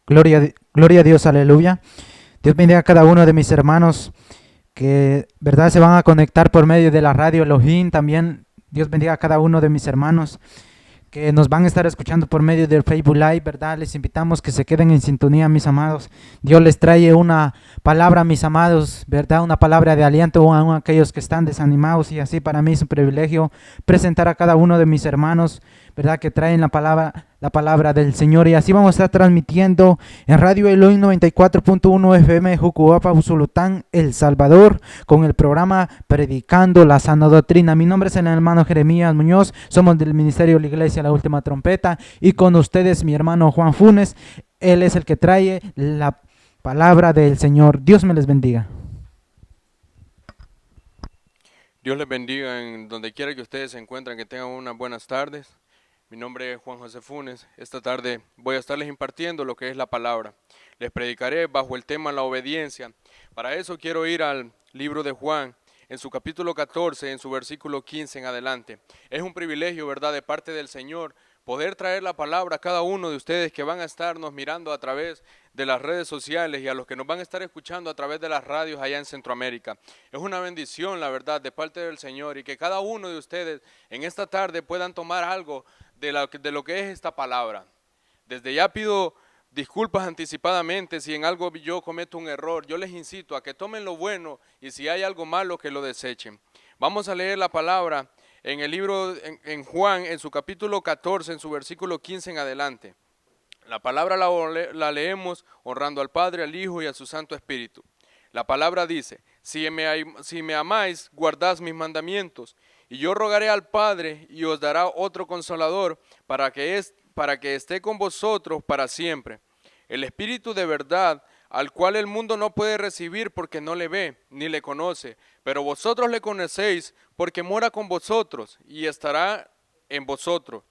Gloria a Dios, aleluya. Dios bendiga a cada uno de mis hermanos que, verdad, se van a conectar por medio de la radio Elohim. También Dios bendiga a cada uno de mis hermanos que nos van a estar escuchando por medio del Facebook Live, ¿verdad? Les invitamos que se queden en sintonía, mis amados. Dios les trae una palabra, mis amados, ¿verdad? Una palabra de aliento a aquellos que están desanimados, y así para mí es un privilegio presentar a cada uno de mis hermanos, ¿verdad? Que traen la palabra del Señor, y así vamos a estar transmitiendo en Radio Elohim 94.1 FM Jucuapa, Usulután, El Salvador, con el programa Predicando la Sana Doctrina. Mi nombre es el hermano Jeremías Muñoz, somos del Ministerio de la Iglesia La Última Trompeta, y con ustedes mi hermano Juan Funes. Él es el que trae la palabra del Señor. Dios me les bendiga. Dios les bendiga en donde quiera que ustedes se encuentren, que tengan unas buenas tardes. Mi nombre es Juan José Funes. Esta tarde voy a estarles impartiendo lo que es la palabra. Les predicaré bajo el tema la obediencia. Para eso quiero ir al libro de Juan, en su capítulo 14, en su versículo 15 en adelante. Es un privilegio, ¿verdad?, de parte del Señor, poder traer la palabra a cada uno de ustedes que van a estarnos mirando a través de las redes sociales y a los que nos van a estar escuchando a través de las radios allá en Centroamérica. Es una bendición, la verdad, de parte del Señor, y que cada uno de ustedes en esta tarde puedan tomar algo de lo que es esta palabra. Desde ya pido disculpas anticipadamente si en algo yo cometo un error. Yo les incito a que tomen lo bueno y si hay algo malo que lo desechen. Vamos a leer la palabra en el libro, en Juan, en su capítulo 14, en su versículo 15 en adelante. La palabra la leemos honrando al Padre, al Hijo y a su Santo Espíritu. La palabra dice: si me amáis, guardad mis mandamientos, y yo rogaré al Padre y os dará otro consolador para que esté con vosotros para siempre. El Espíritu de verdad, al cual el mundo no puede recibir porque no le ve ni le conoce, pero vosotros le conocéis porque mora con vosotros y estará en vosotros.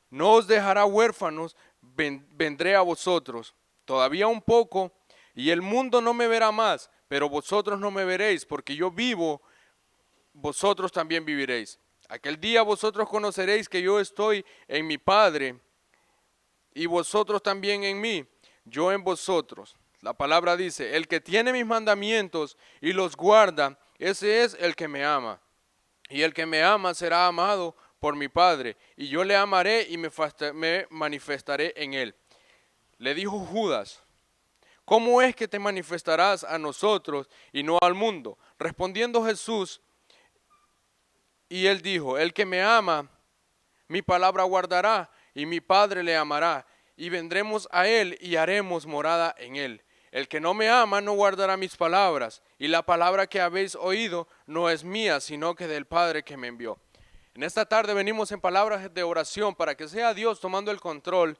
No os dejará huérfanos, vendré a vosotros. Todavía un poco, y el mundo no me verá más, pero vosotros no me veréis, porque yo vivo, vosotros también viviréis. Aquel día vosotros conoceréis que yo estoy en mi Padre, y vosotros también en mí, yo en vosotros. La palabra dice: el que tiene mis mandamientos y los guarda, ese es el que me ama. Y el que me ama será amado por mi Padre, y yo le amaré y me manifestaré en él. Le dijo Judas: ¿cómo es que te manifestarás a nosotros y no al mundo? Respondiendo Jesús, y él dijo: el que me ama, mi palabra guardará, y mi Padre le amará, y vendremos a él y haremos morada en él. El que no me ama no guardará mis palabras, y la palabra que habéis oído no es mía, sino que del Padre que me envió. En esta tarde venimos en palabras de oración para que sea Dios tomando el control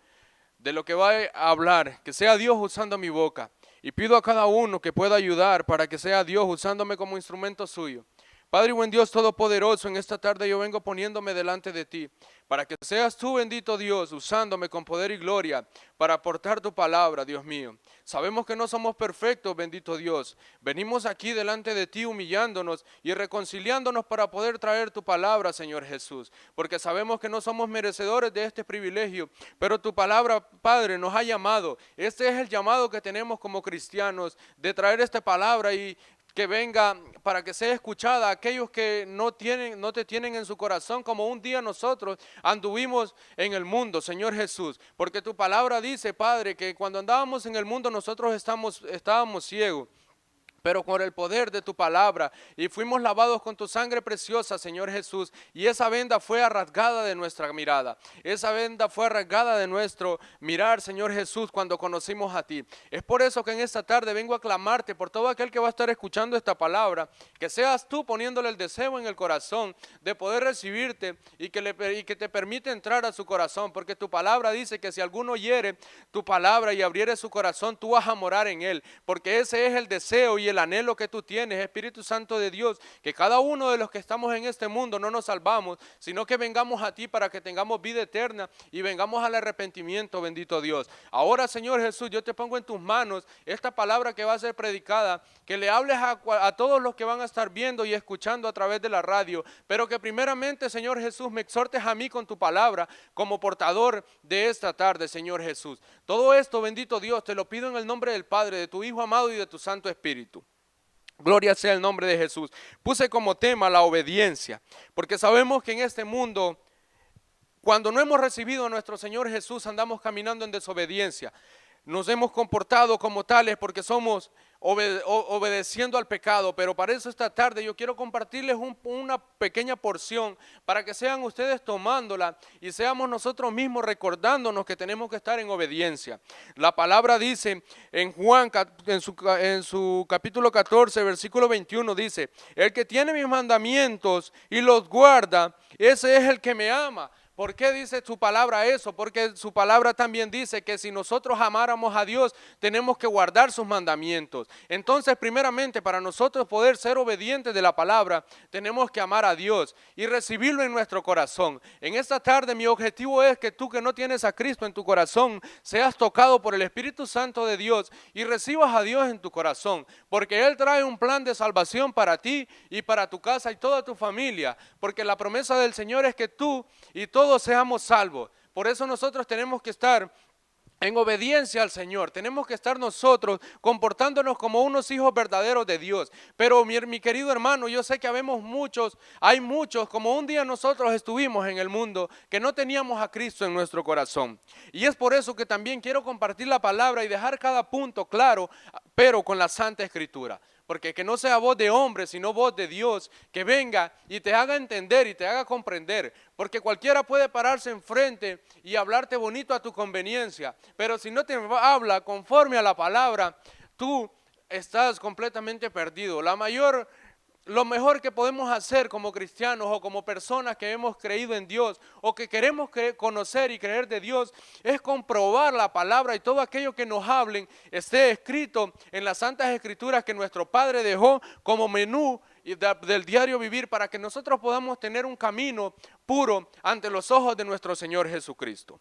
de lo que va a hablar, que sea Dios usando mi boca. Y pido a cada uno que pueda ayudar para que sea Dios usándome como instrumento suyo. Padre y buen Dios todopoderoso, en esta tarde yo vengo poniéndome delante de ti, para que seas tú, bendito Dios, usándome con poder y gloria para aportar tu palabra, Dios mío. Sabemos que no somos perfectos, bendito Dios. Venimos aquí delante de ti humillándonos y reconciliándonos para poder traer tu palabra, Señor Jesús, porque sabemos que no somos merecedores de este privilegio, pero tu palabra, Padre, nos ha llamado. Este es el llamado que tenemos como cristianos, de traer esta palabra y que venga para que sea escuchada a aquellos que no te tienen en su corazón, como un día nosotros anduvimos en el mundo, Señor Jesús, porque tu palabra dice, Padre, que cuando andábamos en el mundo nosotros estábamos ciegos, pero con el poder de tu palabra, y fuimos lavados con tu sangre preciosa, Señor Jesús, y esa venda fue rasgada de nuestra mirada, esa venda fue rasgada de nuestro mirar, Señor Jesús, cuando conocimos a ti. Es por eso que en esta tarde vengo a clamarte por todo aquel que va a estar escuchando esta palabra, que seas tú poniéndole el deseo en el corazón de poder recibirte y que te permite entrar a su corazón, porque tu palabra dice que si alguno oyere tu palabra y abriere su corazón, tú vas a morar en él, porque ese es el deseo y el anhelo que tú tienes, Espíritu Santo de Dios, que cada uno de los que estamos en este mundo no nos salvamos, sino que vengamos a ti para que tengamos vida eterna y vengamos al arrepentimiento, bendito Dios. Ahora, Señor Jesús, yo te pongo en tus manos esta palabra que va a ser predicada, que le hables a todos los que van a estar viendo y escuchando a través de la radio, pero que primeramente, Señor Jesús, me exhortes a mí con tu palabra como portador de esta tarde, Señor Jesús. Todo esto, bendito Dios, te lo pido en el nombre del Padre, de tu Hijo amado y de tu Santo Espíritu. Gloria sea el nombre de Jesús. Puse como tema la obediencia, porque sabemos que en este mundo, cuando no hemos recibido a nuestro Señor Jesús, andamos caminando en desobediencia. Nos hemos comportado como tales porque somos obedeciendo al pecado, pero para eso esta tarde yo quiero compartirles una pequeña porción para que sean ustedes tomándola y seamos nosotros mismos recordándonos que tenemos que estar en obediencia. La palabra dice en Juan, en su capítulo 14, versículo 21, dice: el que tiene mis mandamientos y los guarda, ese es el que me ama. ¿Por qué dice su palabra eso? Porque su palabra también dice que si nosotros amáramos a Dios, tenemos que guardar sus mandamientos. Entonces, primeramente, para nosotros poder ser obedientes de la palabra, tenemos que amar a Dios y recibirlo en nuestro corazón. En esta tarde, mi objetivo es que tú que no tienes a Cristo en tu corazón, seas tocado por el Espíritu Santo de Dios y recibas a Dios en tu corazón, porque Él trae un plan de salvación para ti y para tu casa y toda tu familia, porque la promesa del Señor es que tú y todos seamos salvos. Por eso nosotros tenemos que estar en obediencia al Señor, tenemos que estar nosotros comportándonos como unos hijos verdaderos de Dios. Pero mi querido hermano, yo sé que hay muchos, como un día nosotros estuvimos en el mundo, que no teníamos a Cristo en nuestro corazón. Y es por eso que también quiero compartir la palabra y dejar cada punto claro, pero con la Santa Escritura. Porque que no sea voz de hombre, sino voz de Dios, que venga y te haga entender y te haga comprender. Porque cualquiera puede pararse enfrente y hablarte bonito a tu conveniencia, pero si no te habla conforme a la palabra, tú estás completamente perdido. Lo mejor que podemos hacer como cristianos o como personas que hemos creído en Dios o que queremos conocer y creer de Dios es comprobar la palabra y todo aquello que nos hablen esté escrito en las Santas Escrituras que nuestro Padre dejó como menú del diario vivir para que nosotros podamos tener un camino puro ante los ojos de nuestro Señor Jesucristo.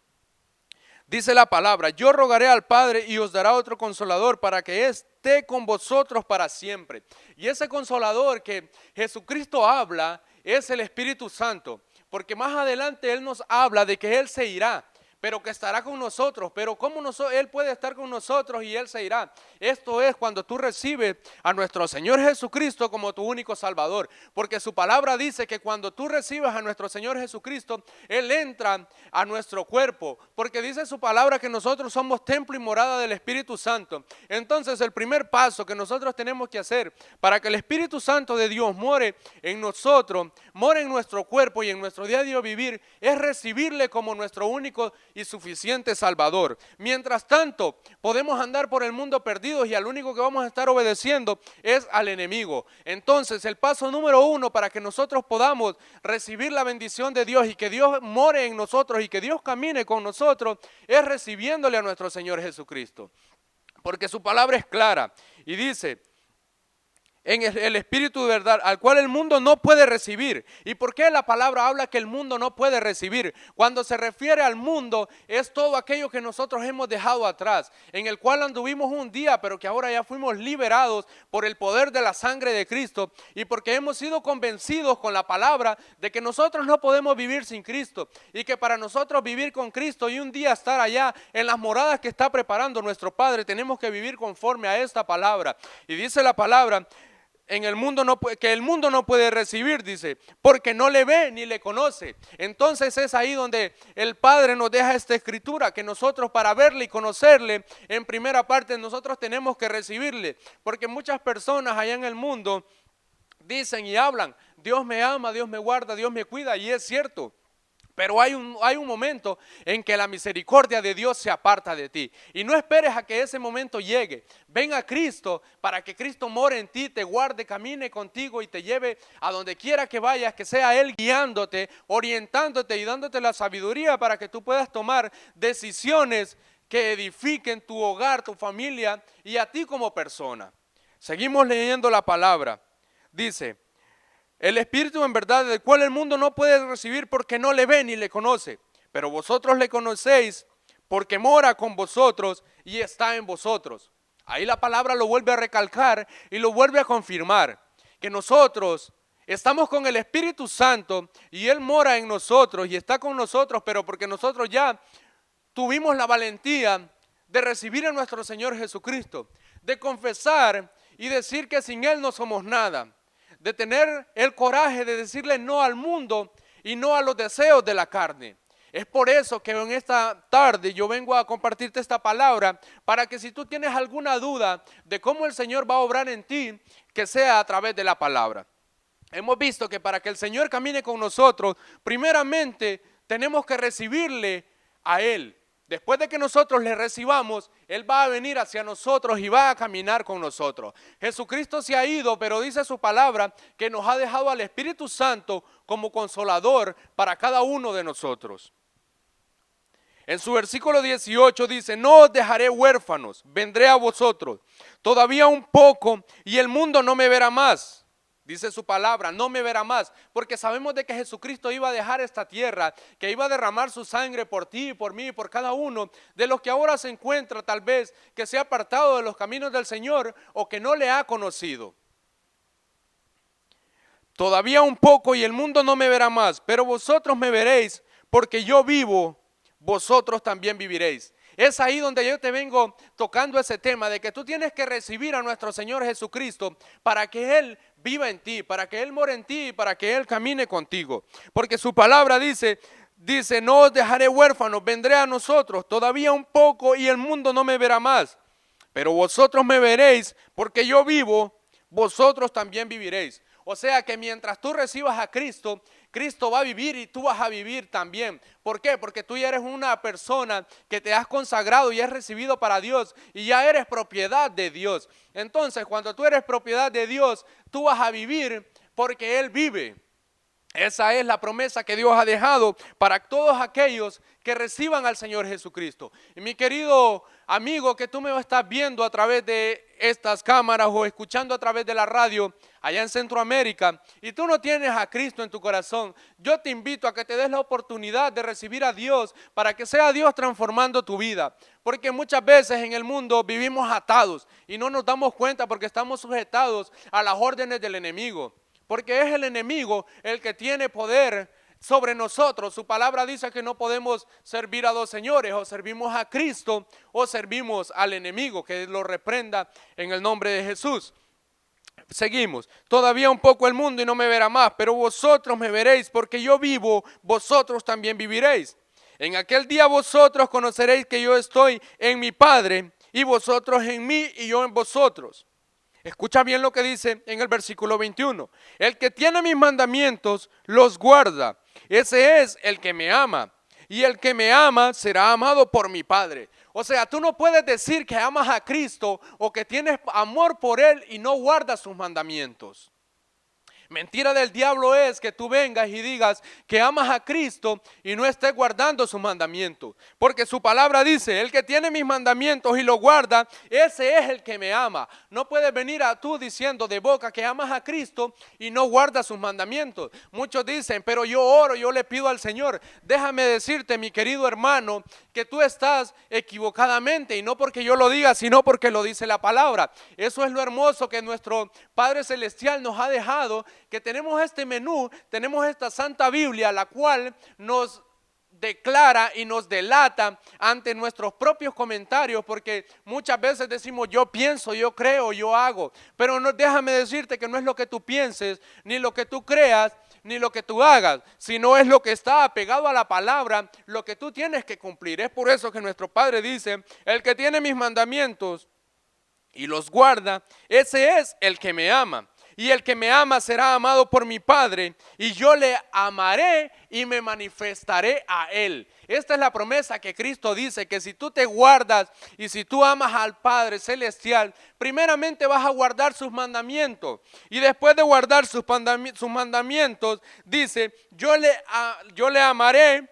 Dice la palabra: yo rogaré al Padre y os dará otro consolador para que esté con vosotros para siempre. Y ese consolador que Jesucristo habla es el Espíritu Santo, porque más adelante Él nos habla de que Él se irá, pero que estará con nosotros. Pero ¿cómo Él puede estar con nosotros y Él se irá? Esto es cuando tú recibes a nuestro Señor Jesucristo como tu único Salvador, porque su palabra dice que cuando tú recibes a nuestro Señor Jesucristo, Él entra a nuestro cuerpo, porque dice su palabra que nosotros somos templo y morada del Espíritu Santo. Entonces el primer paso que nosotros tenemos que hacer para que el Espíritu Santo de Dios more en nosotros, more en nuestro cuerpo y en nuestro día a día vivir, es recibirle como nuestro único y suficiente Salvador. Mientras tanto, podemos andar por el mundo perdidos y al único que vamos a estar obedeciendo es al enemigo. Entonces, el paso número 1 para que nosotros podamos recibir la bendición de Dios y que Dios more en nosotros y que Dios camine con nosotros es recibiéndole a nuestro Señor Jesucristo. Porque su palabra es clara y dice: en el Espíritu de verdad, al cual el mundo no puede recibir. ¿Y por qué la palabra habla que el mundo no puede recibir? Cuando se refiere al mundo, es todo aquello que nosotros hemos dejado atrás, en el cual anduvimos un día, pero que ahora ya fuimos liberados por el poder de la sangre de Cristo, y porque hemos sido convencidos con la palabra de que nosotros no podemos vivir sin Cristo, y que para nosotros vivir con Cristo y un día estar allá en las moradas que está preparando nuestro Padre, tenemos que vivir conforme a esta palabra. Y dice la palabra que el mundo no puede recibir, dice, porque no le ve ni le conoce. Entonces es ahí donde el Padre nos deja esta escritura, que nosotros para verle y conocerle, en primera parte nosotros tenemos que recibirle, porque muchas personas allá en el mundo dicen y hablan: Dios me ama, Dios me guarda, Dios me cuida, y es cierto. Pero hay un momento en que la misericordia de Dios se aparta de ti. Y no esperes a que ese momento llegue. Ven a Cristo para que Cristo more en ti, te guarde, camine contigo y te lleve a donde quiera que vayas, que sea Él guiándote, orientándote y dándote la sabiduría para que tú puedas tomar decisiones que edifiquen tu hogar, tu familia y a ti como persona. Seguimos leyendo la palabra. Dice, el Espíritu en verdad, del cual el mundo no puede recibir porque no le ve ni le conoce. Pero vosotros le conocéis porque mora con vosotros y está en vosotros. Ahí la palabra lo vuelve a recalcar y lo vuelve a confirmar. Que nosotros estamos con el Espíritu Santo y Él mora en nosotros y está con nosotros, pero porque nosotros ya tuvimos la valentía de recibir a nuestro Señor Jesucristo, de confesar y decir que sin Él no somos nada, de tener el coraje de decirle no al mundo y no a los deseos de la carne. Es por eso que en esta tarde yo vengo a compartirte esta palabra, para que si tú tienes alguna duda de cómo el Señor va a obrar en ti, que sea a través de la palabra. Hemos visto que para que el Señor camine con nosotros, primeramente tenemos que recibirle a Él. Después de que nosotros le recibamos, Él va a venir hacia nosotros y va a caminar con nosotros. Jesucristo se ha ido, pero dice su palabra que nos ha dejado al Espíritu Santo como consolador para cada uno de nosotros. En su versículo 18 dice, no os dejaré huérfanos, vendré a vosotros. Todavía un poco y el mundo no me verá más. Dice su palabra, no me verá más, porque sabemos de que Jesucristo iba a dejar esta tierra, que iba a derramar su sangre por ti, por mí, por cada uno de los que ahora se encuentra tal vez que se ha apartado de los caminos del Señor o que no le ha conocido. Todavía un poco y el mundo no me verá más, pero vosotros me veréis, porque yo vivo, vosotros también viviréis. Es ahí donde yo te vengo tocando ese tema de que tú tienes que recibir a nuestro Señor Jesucristo para que Él viva en ti, para que Él more en ti y para que Él camine contigo. Porque su palabra dice, no os dejaré huérfanos, vendré a nosotros, todavía un poco y el mundo no me verá más. Pero vosotros me veréis, porque yo vivo, vosotros también viviréis. O sea que mientras tú recibas a Cristo, Cristo va a vivir y tú vas a vivir también. ¿Por qué? Porque tú ya eres una persona que te has consagrado y has recibido para Dios y ya eres propiedad de Dios. Entonces, cuando tú eres propiedad de Dios, tú vas a vivir porque Él vive. Esa es la promesa que Dios ha dejado para todos aquellos que reciban al Señor Jesucristo. Y mi querido amigo, que tú me estás viendo a través de estas cámaras o escuchando a través de la radio allá en Centroamérica y tú no tienes a Cristo en tu corazón, yo te invito a que te des la oportunidad de recibir a Dios para que sea Dios transformando tu vida. Porque muchas veces en el mundo vivimos atados y no nos damos cuenta porque estamos sujetados a las órdenes del enemigo. Porque es el enemigo el que tiene poder sobre nosotros. Su palabra dice que no podemos servir a dos señores, o servimos a Cristo o servimos al enemigo, que lo reprenda en el nombre de Jesús. Seguimos, todavía un poco el mundo y no me verá más, pero vosotros me veréis, porque yo vivo, vosotros también viviréis. En aquel día vosotros conoceréis que yo estoy en mi Padre, y vosotros en mí y yo en vosotros. Escucha bien lo que dice en el versículo 21. El que tiene mis mandamientos los guarda. Ese es el que me ama. Y el que me ama será amado por mi Padre. O sea, tú no puedes decir que amas a Cristo o que tienes amor por Él y no guardas sus mandamientos. Mentira del diablo es que tú vengas y digas que amas a Cristo y no estés guardando sus mandamientos. Porque su palabra dice, el que tiene mis mandamientos y los guarda, ese es el que me ama. No puedes venir a tú diciendo de boca que amas a Cristo y no guardas sus mandamientos. Muchos dicen, pero yo oro, yo le pido al Señor. Déjame decirte, mi querido hermano, que tú estás equivocadamente, y no porque yo lo diga, sino porque lo dice la palabra. Eso es lo hermoso que nuestro Padre Celestial nos ha dejado, que tenemos este menú, tenemos esta Santa Biblia, la cual nos declara y nos delata ante nuestros propios comentarios, porque muchas veces decimos yo pienso, yo creo, yo hago, pero no, déjame decirte que no es lo que tú pienses, ni lo que tú creas, ni lo que tú hagas, sino es lo que está apegado a la palabra, lo que tú tienes que cumplir. Es por eso que nuestro Padre dice, el que tiene mis mandamientos y los guarda, ese es el que me ama. Y el que me ama será amado por mi Padre, y yo le amaré y me manifestaré a Él. Esta es la promesa que Cristo dice, que si tú te guardas y si tú amas al Padre Celestial, primeramente vas a guardar sus mandamientos. Y después de guardar sus mandamientos, dice, yo le amaré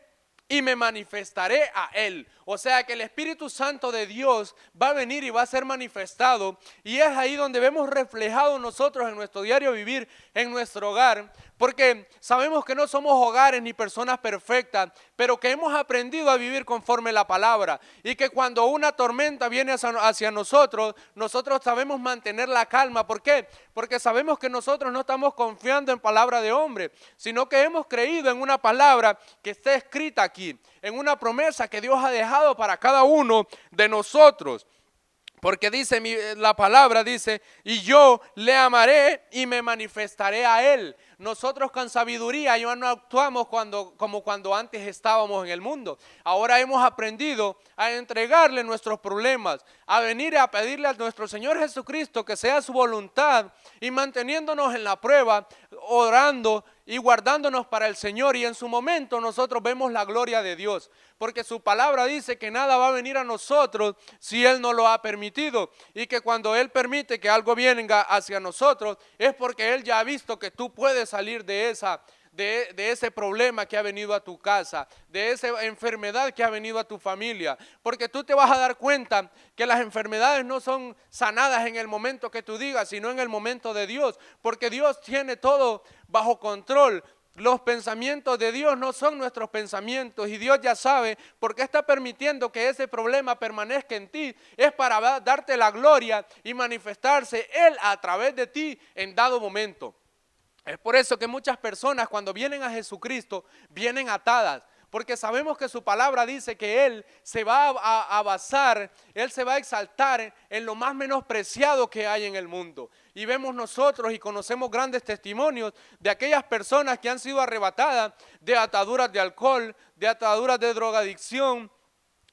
y me manifestaré a Él. O sea que el Espíritu Santo de Dios va a venir y va a ser manifestado, y es ahí donde vemos reflejado nosotros en nuestro diario vivir, en nuestro hogar, porque sabemos que no somos hogares ni personas perfectas, pero que hemos aprendido a vivir conforme la palabra, y que cuando una tormenta viene hacia nosotros, nosotros sabemos mantener la calma. ¿Por qué? Porque sabemos que nosotros no estamos confiando en palabra de hombre, sino que hemos creído en una palabra que está escrita aquí, en una promesa que Dios ha dejado para cada uno de nosotros. Porque dice la palabra, dice, y yo le amaré y me manifestaré a él. Nosotros con sabiduría ya no actuamos como cuando antes estábamos en el mundo. Ahora hemos aprendido a entregarle nuestros problemas, a venir a pedirle a nuestro Señor Jesucristo que sea su voluntad, y manteniéndonos en la prueba, orando y guardándonos para el Señor, y en su momento nosotros vemos la gloria de Dios, porque su palabra dice que nada va a venir a nosotros si Él no lo ha permitido, y que cuando Él permite que algo venga hacia nosotros es porque Él ya ha visto que tú puedes salir de ese problema que ha venido a tu casa, de esa enfermedad que ha venido a tu familia, porque tú te vas a dar cuenta que las enfermedades no son sanadas en el momento que tú digas, sino en el momento de Dios, porque Dios tiene todo bajo control. Los pensamientos de Dios no son nuestros pensamientos, y Dios ya sabe por qué está permitiendo que ese problema permanezca en ti. Es para darte la gloria y manifestarse Él a través de ti en dado momento. Es por eso que muchas personas cuando vienen a Jesucristo vienen atadas, porque sabemos que su palabra dice que Él se va a basar, Él se va a exaltar en lo más menospreciado que hay en el mundo. Y vemos nosotros y conocemos grandes testimonios de aquellas personas que han sido arrebatadas de ataduras de alcohol, de ataduras de drogadicción,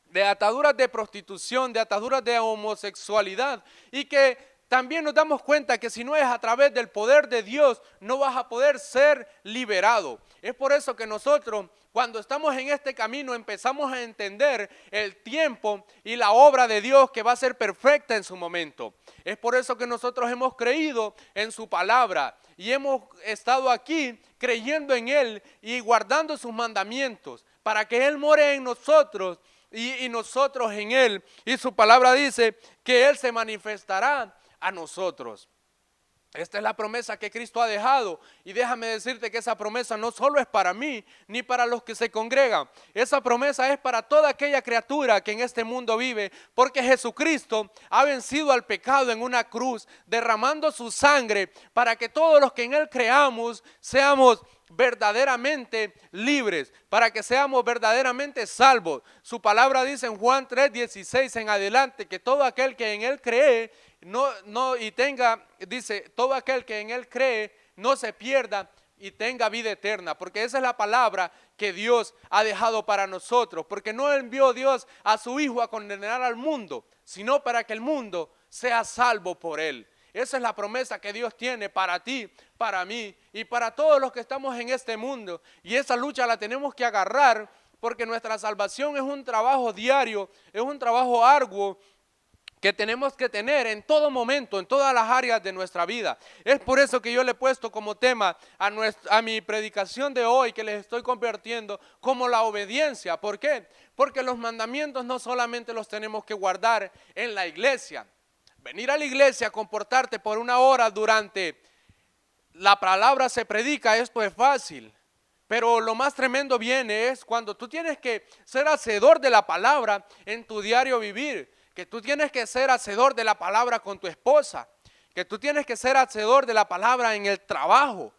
de ataduras de prostitución, de ataduras de homosexualidad, y que también nos damos cuenta que si no es a través del poder de Dios, no vas a poder ser liberado. Es por eso que nosotros, cuando estamos en este camino, empezamos a entender el tiempo y la obra de Dios que va a ser perfecta en su momento. Es por eso que nosotros hemos creído en su palabra y hemos estado aquí creyendo en Él y guardando sus mandamientos para que Él more en nosotros y nosotros en Él. Y su palabra dice que Él se manifestará a nosotros. Esta es la promesa que Cristo ha dejado, y déjame decirte que esa promesa no solo es para mí ni para los que se congregan. Esa promesa es para toda aquella criatura que en este mundo vive, porque Jesucristo ha vencido al pecado en una cruz, derramando su sangre para que todos los que en Él creamos seamos verdaderamente libres, para que seamos verdaderamente salvos. Su palabra dice en Juan 3:16 en adelante que todo aquel que en Él cree dice, todo aquel que en Él cree no se pierda y tenga vida eterna, porque esa es la palabra que Dios ha dejado para nosotros, porque no envió Dios a su Hijo a condenar al mundo, sino para que el mundo sea salvo por Él. Esa es la promesa que Dios tiene para ti, para mí y para todos los que estamos en este mundo, y esa lucha la tenemos que agarrar, porque nuestra salvación es un trabajo diario, es un trabajo arduo que tenemos que tener en todo momento, en todas las áreas de nuestra vida. Es por eso que yo le he puesto como tema a mi predicación de hoy, que les estoy compartiendo, como la obediencia. ¿Por qué? Porque los mandamientos no solamente los tenemos que guardar en la iglesia. Venir a la iglesia, comportarte por una hora durante la palabra se predica, esto es fácil. Pero lo más tremendo viene es cuando tú tienes que ser hacedor de la palabra en tu diario vivir, que tú tienes que ser hacedor de la palabra con tu esposa, que tú tienes que ser hacedor de la palabra en el trabajo,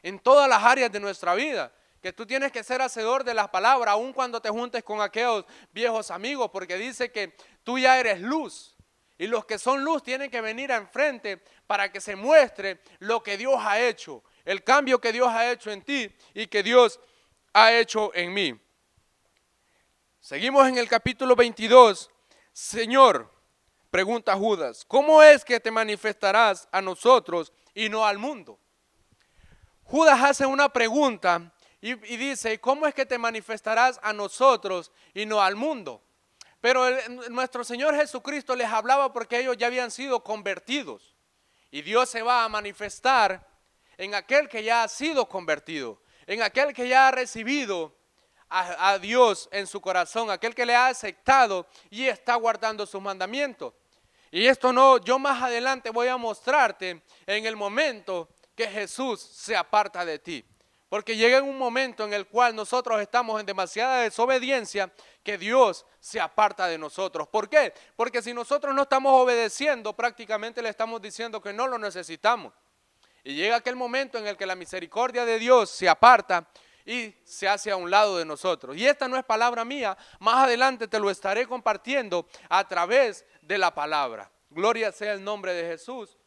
en todas las áreas de nuestra vida, que tú tienes que ser hacedor de la palabra aun cuando te juntes con aquellos viejos amigos, porque dice que tú ya eres luz. Y los que son luz tienen que venir enfrente para que se muestre lo que Dios ha hecho, el cambio que Dios ha hecho en ti y que Dios ha hecho en mí. Seguimos en el capítulo 22. Señor, pregunta Judas, ¿cómo es que te manifestarás a nosotros y no al mundo? Judas hace una pregunta y dice, ¿cómo es que te manifestarás a nosotros y no al mundo? Pero nuestro Señor Jesucristo les hablaba porque ellos ya habían sido convertidos. Y Dios se va a manifestar en aquel que ya ha sido convertido, en aquel que ya ha recibido a Dios en su corazón, aquel que le ha aceptado y está guardando sus mandamientos. Y esto no, yo más adelante voy a mostrarte en el momento que Jesús se aparta de ti. Porque llega un momento en el cual nosotros estamos en demasiada desobediencia que Dios se aparta de nosotros. ¿Por qué? Porque si nosotros no estamos obedeciendo, prácticamente le estamos diciendo que no lo necesitamos. Y llega aquel momento en el que la misericordia de Dios se aparta y se hace a un lado de nosotros. Y esta no es palabra mía, más adelante te lo estaré compartiendo a través de la palabra. Gloria sea el nombre de Jesús.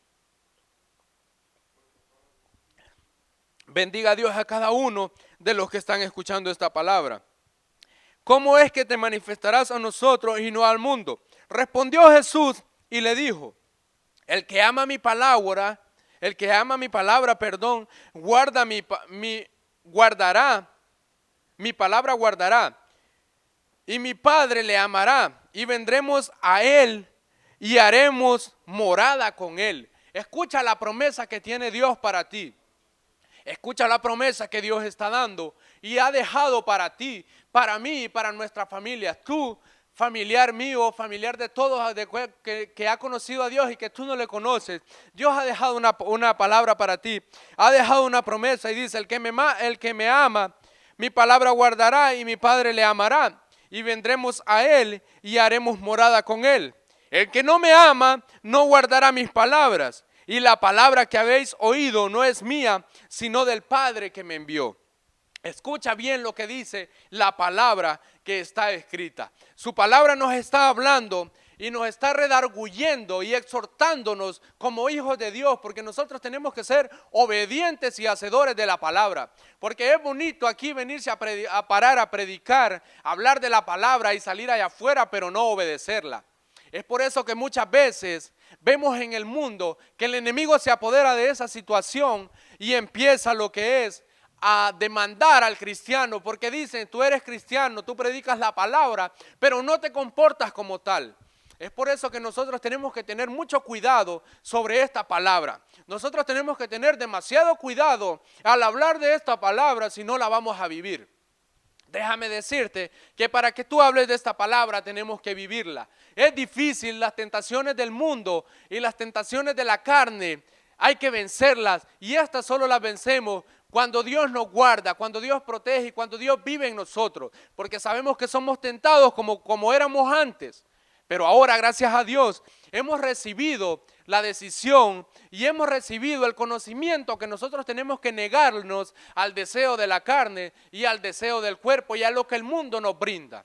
Bendiga a Dios a cada uno de los que están escuchando esta palabra. ¿Cómo es que te manifestarás a nosotros y no al mundo? Respondió Jesús y le dijo, el que ama mi palabra, mi palabra guardará, y mi Padre le amará, y vendremos a él y haremos morada con él. Escucha la promesa que tiene Dios para ti. Escucha la promesa que Dios está dando y ha dejado para ti, para mí y para nuestra familia. Tú, familiar mío, familiar de todos que ha conocido a Dios y que tú no le conoces, Dios ha dejado una palabra para ti. Ha dejado una promesa y dice, el que me ama, mi palabra guardará y mi Padre le amará. Y vendremos a él y haremos morada con él. El que no me ama, no guardará mis palabras. Y la palabra que habéis oído no es mía, sino del Padre que me envió. Escucha bien lo que dice la palabra que está escrita. Su palabra nos está hablando y nos está redarguyendo y exhortándonos como hijos de Dios, porque nosotros tenemos que ser obedientes y hacedores de la palabra. Porque es bonito aquí venirse a parar a predicar, hablar de la palabra y salir allá afuera, pero no obedecerla. Es por eso que muchas veces vemos en el mundo que el enemigo se apodera de esa situación y empieza lo que es a demandar al cristiano, porque dicen, tú eres cristiano, tú predicas la palabra, pero no te comportas como tal. Es por eso que nosotros tenemos que tener mucho cuidado sobre esta palabra. Nosotros tenemos que tener demasiado cuidado al hablar de esta palabra, si no la vamos a vivir. Déjame decirte que para que tú hables de esta palabra tenemos que vivirla. Es difícil, las tentaciones del mundo y las tentaciones de la carne, hay que vencerlas y estas solo las vencemos cuando Dios nos guarda, cuando Dios protege y cuando Dios vive en nosotros. Porque sabemos que somos tentados como éramos antes. Pero ahora, gracias a Dios, hemos recibido la decisión y hemos recibido el conocimiento que nosotros tenemos que negarnos al deseo de la carne y al deseo del cuerpo y a lo que el mundo nos brinda.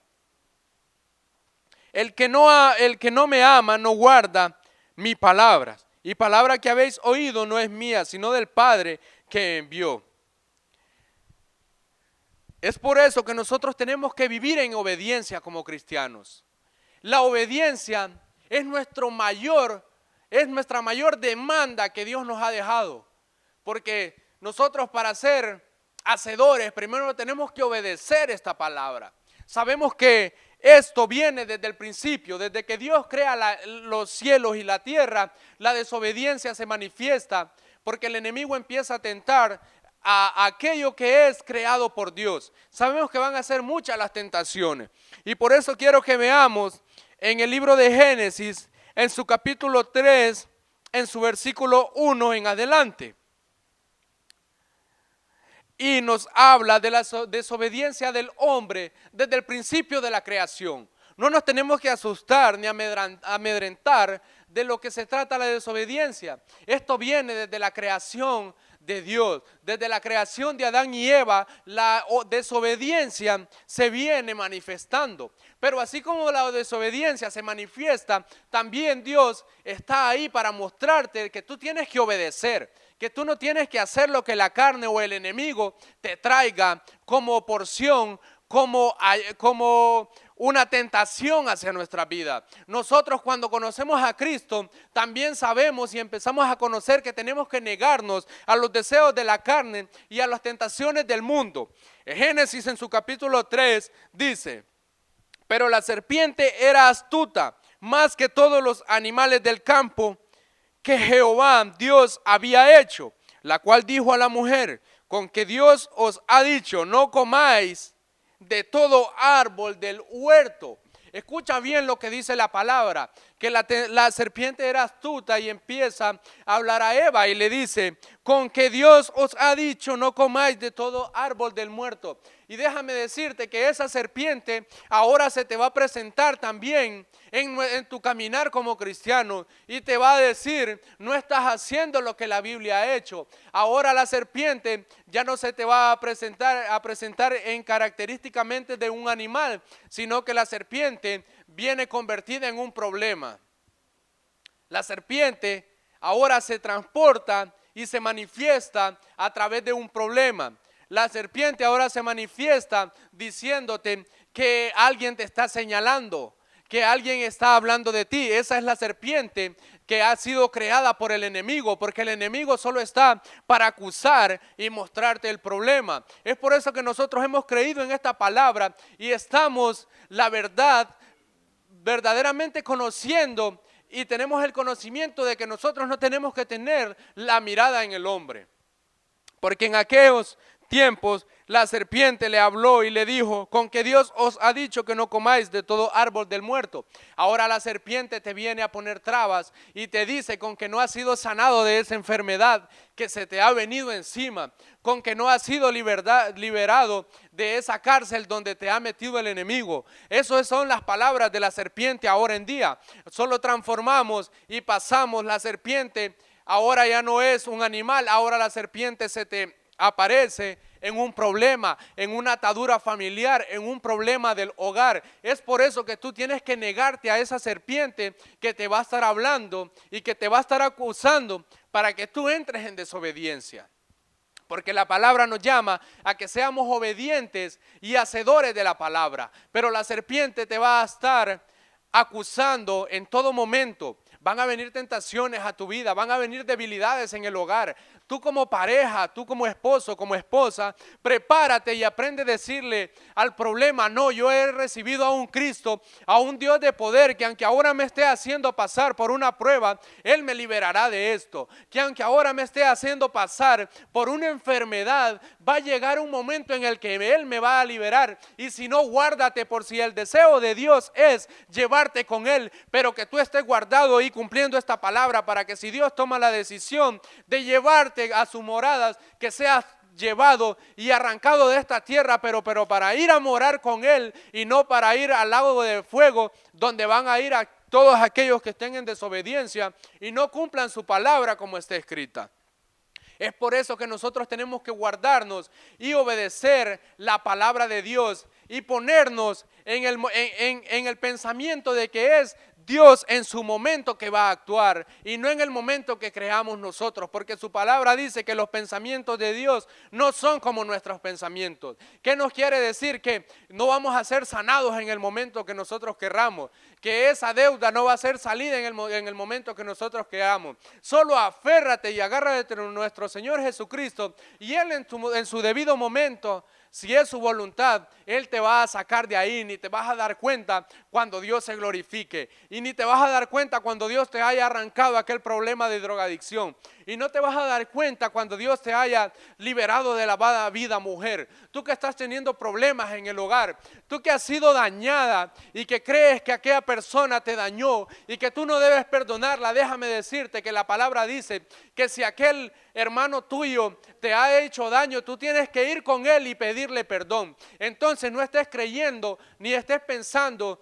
El que no me ama no guarda mis palabras. Y palabra que habéis oído no es mía, sino del Padre que envió. Es por eso que nosotros tenemos que vivir en obediencia como cristianos. La obediencia es nuestra mayor demanda que Dios nos ha dejado. Porque nosotros para ser hacedores, primero tenemos que obedecer esta palabra. Sabemos que esto viene desde el principio, desde que Dios crea los cielos y la tierra, la desobediencia se manifiesta porque el enemigo empieza a tentar a aquello que es creado por Dios. Sabemos que van a ser muchas las tentaciones y por eso quiero que veamos en el libro de Génesis, en su capítulo 3, en su versículo 1 en adelante. Y nos habla de la desobediencia del hombre desde el principio de la creación. No nos tenemos que asustar ni amedrentar de lo que se trata la desobediencia. Esto viene desde la creación de Dios, desde la creación de Adán y Eva, la desobediencia se viene manifestando. Pero así como la desobediencia se manifiesta, también Dios está ahí para mostrarte que tú tienes que obedecer, que tú no tienes que hacer lo que la carne o el enemigo te traiga como porción, como una tentación hacia nuestra vida. Nosotros cuando conocemos a Cristo también sabemos y empezamos a conocer que tenemos que negarnos a los deseos de la carne y a las tentaciones del mundo. En Génesis en su capítulo 3 dice, pero la serpiente era astuta más que todos los animales del campo que Jehová Dios había hecho, la cual dijo a la mujer, con que Dios os ha dicho, no comáis de todo árbol del huerto. Escucha bien lo que dice la palabra, que la serpiente era astuta y empieza a hablar a Eva y le dice, con que Dios os ha dicho no comáis de todo árbol del huerto. Y déjame decirte que esa serpiente ahora se te va a presentar también en tu caminar como cristiano y te va a decir, no estás haciendo lo que la Biblia ha hecho. Ahora la serpiente ya no se te va a presentar en característicamente de un animal, sino que la serpiente viene convertida en un problema. La serpiente ahora se transporta y se manifiesta a través de un problema. La serpiente ahora se manifiesta diciéndote que alguien te está señalando, que alguien está hablando de ti. Esa es la serpiente que ha sido creada por el enemigo, porque el enemigo solo está para acusar y mostrarte el problema. Es por eso que nosotros hemos creído en esta palabra y estamos, la verdad, verdaderamente conociendo y tenemos el conocimiento de que nosotros no tenemos que tener la mirada en el hombre. Porque en aquellos tiempos la serpiente le habló y le dijo, con que Dios os ha dicho que no comáis de todo árbol del huerto. Ahora la serpiente te viene a poner trabas y te dice con que no has sido sanado de esa enfermedad que se te ha venido encima, con que no has sido liberado de esa cárcel donde te ha metido el enemigo. Esas son las palabras de la serpiente ahora en día. Solo transformamos y pasamos la serpiente. Ahora ya no es un animal, ahora la serpiente se te aparece en un problema, en una atadura familiar, en un problema del hogar. Es por eso que tú tienes que negarte a esa serpiente que te va a estar hablando y que te va a estar acusando para que tú entres en desobediencia. Porque la palabra nos llama a que seamos obedientes y hacedores de la palabra. Pero la serpiente te va a estar acusando en todo momento. Van a venir tentaciones a tu vida, van a venir debilidades en el hogar. Tú como pareja, tú como esposo, como esposa, prepárate y aprende a decirle al problema, no, yo he recibido a un Cristo, a un Dios de poder, que aunque ahora me esté haciendo pasar por una prueba, Él me liberará de esto. Que aunque ahora me esté haciendo pasar por una enfermedad, va a llegar un momento en el que Él me va a liberar. Y si no, guárdate, por si el deseo de Dios es llevarte con Él, pero que tú estés guardado y cumpliendo esta palabra para que si Dios toma la decisión de llevarte a sus moradas, que seas llevado y arrancado de esta tierra, pero para ir a morar con Él y no para ir al lago de fuego donde van a ir a todos aquellos que estén en desobediencia y no cumplan su palabra como está escrita. Es por eso que nosotros tenemos que guardarnos y obedecer la palabra de Dios y ponernos en el pensamiento de que es Dios en su momento que va a actuar y no en el momento que creamos nosotros, porque su palabra dice que los pensamientos de Dios no son como nuestros pensamientos. ¿Qué nos quiere decir? Que no vamos a ser sanados en el momento que nosotros querramos, que esa deuda no va a ser salida en el momento que nosotros queramos. Solo aférrate y agárrate de nuestro Señor Jesucristo y Él en su debido momento, si es su voluntad, Él te va a sacar de ahí. Ni te vas a dar cuenta cuando Dios se glorifique. Y ni te vas a dar cuenta cuando Dios te haya arrancado aquel problema de drogadicción. Y no te vas a dar cuenta cuando Dios te haya liberado de la mala vida, mujer. Tú que estás teniendo problemas en el hogar. Tú que has sido dañada y que crees que aquella persona te dañó y que tú no debes perdonarla. Déjame decirte que la palabra dice que si aquel hermano tuyo te ha hecho daño, tú tienes que ir con él y pedirle perdón. Entonces no estés creyendo ni estés pensando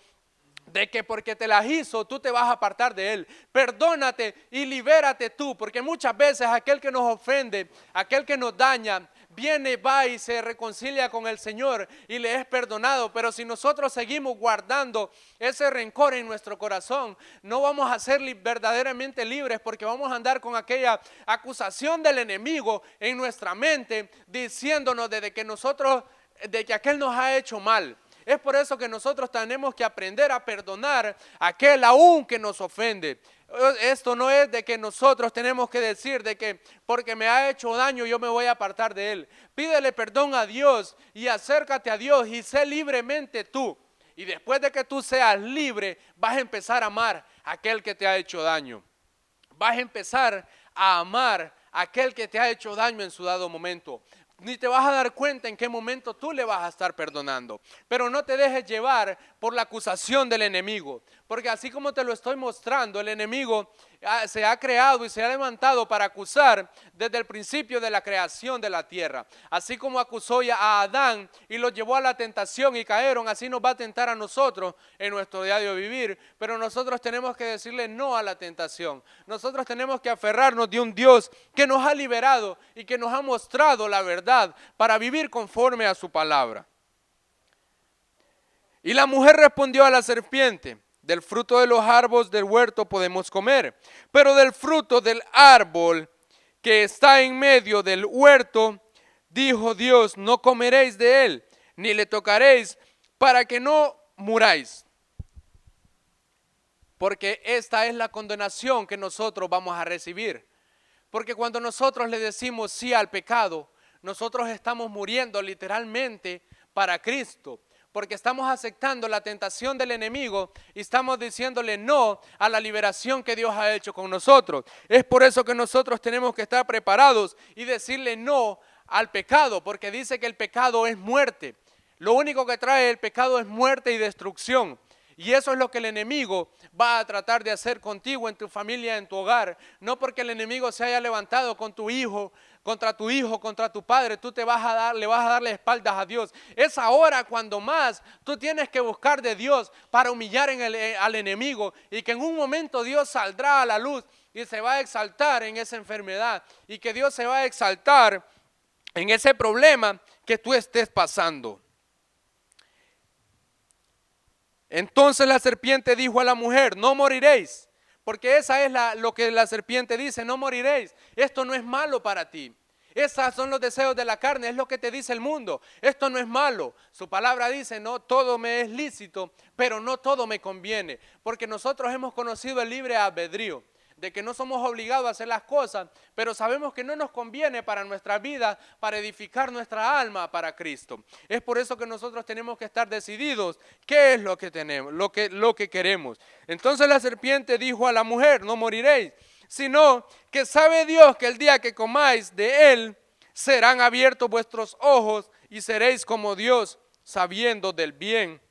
de que porque te las hizo tú te vas a apartar de él. Perdónate y libérate tú, porque muchas veces aquel que nos ofende, aquel que nos daña, viene, va y se reconcilia con el Señor y le es perdonado. Pero si nosotros seguimos guardando ese rencor en nuestro corazón, no vamos a ser verdaderamente libres, porque vamos a andar con aquella acusación del enemigo en nuestra mente, diciéndonos de que aquel nos ha hecho mal. Es por eso que nosotros tenemos que aprender a perdonar a aquel aún que nos ofende. Esto no es de que nosotros tenemos que decir de que porque me ha hecho daño yo me voy a apartar de él. Pídele perdón a Dios y acércate a Dios y sé libremente tú. Y después de que tú seas libre, vas a empezar a amar a aquel que te ha hecho daño. Vas a empezar a amar a aquel que te ha hecho daño en su dado momento. ni te vas a dar cuenta en qué momento tú le vas a estar perdonando. Pero no te dejes llevar por la acusación del enemigo, porque así como te lo estoy mostrando, el enemigo se ha creado y se ha levantado para acusar desde el principio de la creación de la tierra. Así como acusó a Adán y lo llevó a la tentación y cayeron, así nos va a tentar a nosotros en nuestro diario vivir. Pero nosotros tenemos que decirle no a la tentación. Nosotros tenemos que aferrarnos de un Dios que nos ha liberado y que nos ha mostrado la verdad para vivir conforme a su palabra. Y la mujer respondió a la serpiente: del fruto de los árboles del huerto podemos comer, pero del fruto del árbol que está en medio del huerto, dijo Dios, no comeréis de él, ni le tocaréis, para que no muráis. Porque esta es la condenación que nosotros vamos a recibir. Porque cuando nosotros le decimos sí al pecado, nosotros estamos muriendo literalmente para Cristo. Porque estamos aceptando la tentación del enemigo y estamos diciéndole no a la liberación que Dios ha hecho con nosotros. Es por eso que nosotros tenemos que estar preparados y decirle no al pecado, porque dice que el pecado es muerte. Lo único que trae el pecado es muerte y destrucción. Y eso es lo que el enemigo va a tratar de hacer contigo, en tu familia, en tu hogar. No porque el enemigo se haya levantado con tu hijo, contra tu padre, tú le vas a dar la espaldas a Dios. Es ahora cuando más tú tienes que buscar de Dios para humillar al enemigo, y que en un momento Dios saldrá a la luz y se va a exaltar en esa enfermedad, y que Dios se va a exaltar en ese problema que tú estés pasando. Entonces la serpiente dijo a la mujer: no moriréis, porque esa es lo que la serpiente dice: no moriréis, esto no es malo para ti. Esos son los deseos de la carne, es lo que te dice el mundo, esto no es malo. Su palabra dice: no todo me es lícito, pero no todo me conviene, porque nosotros hemos conocido el libre albedrío, de que no somos obligados a hacer las cosas, pero sabemos que no nos conviene para nuestra vida, para edificar nuestra alma para Cristo. Es por eso que nosotros tenemos que estar decididos qué es lo que tenemos, lo que queremos. Entonces la serpiente dijo a la mujer: no moriréis, sino que sabe Dios que el día que comáis de él, serán abiertos vuestros ojos y seréis como Dios, sabiendo del bien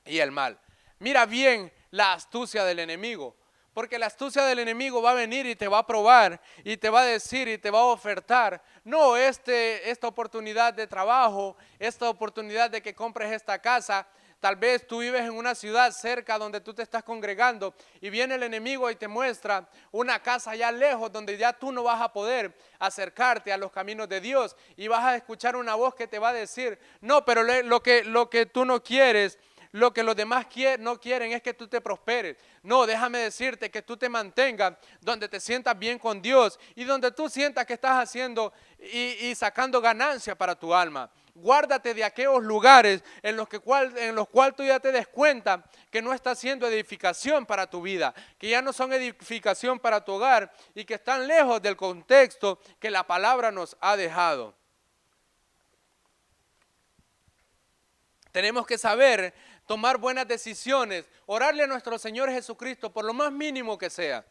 y el mal. Mira bien la astucia del enemigo. Porque la astucia del enemigo va a venir y te va a probar y te va a decir y te va a ofertar: no, esta oportunidad de trabajo, esta oportunidad de que compres esta casa. Tal vez tú vives en una ciudad cerca donde tú te estás congregando y viene el enemigo y te muestra una casa allá lejos donde ya tú no vas a poder acercarte a los caminos de Dios, y vas a escuchar una voz que te va a decir: no, pero lo que tú no quieres, lo que los demás no quieren es que tú te prosperes. No, déjame decirte que tú te mantengas donde te sientas bien con Dios y donde tú sientas que estás haciendo y sacando ganancia para tu alma. Guárdate de aquellos lugares en los cuales tú ya te des cuenta que no está haciendo edificación para tu vida, que ya no son edificación para tu hogar y que están lejos del contexto que la palabra nos ha dejado. Tenemos que saber tomar buenas decisiones, orarle a nuestro Señor Jesucristo por lo más mínimo que sea.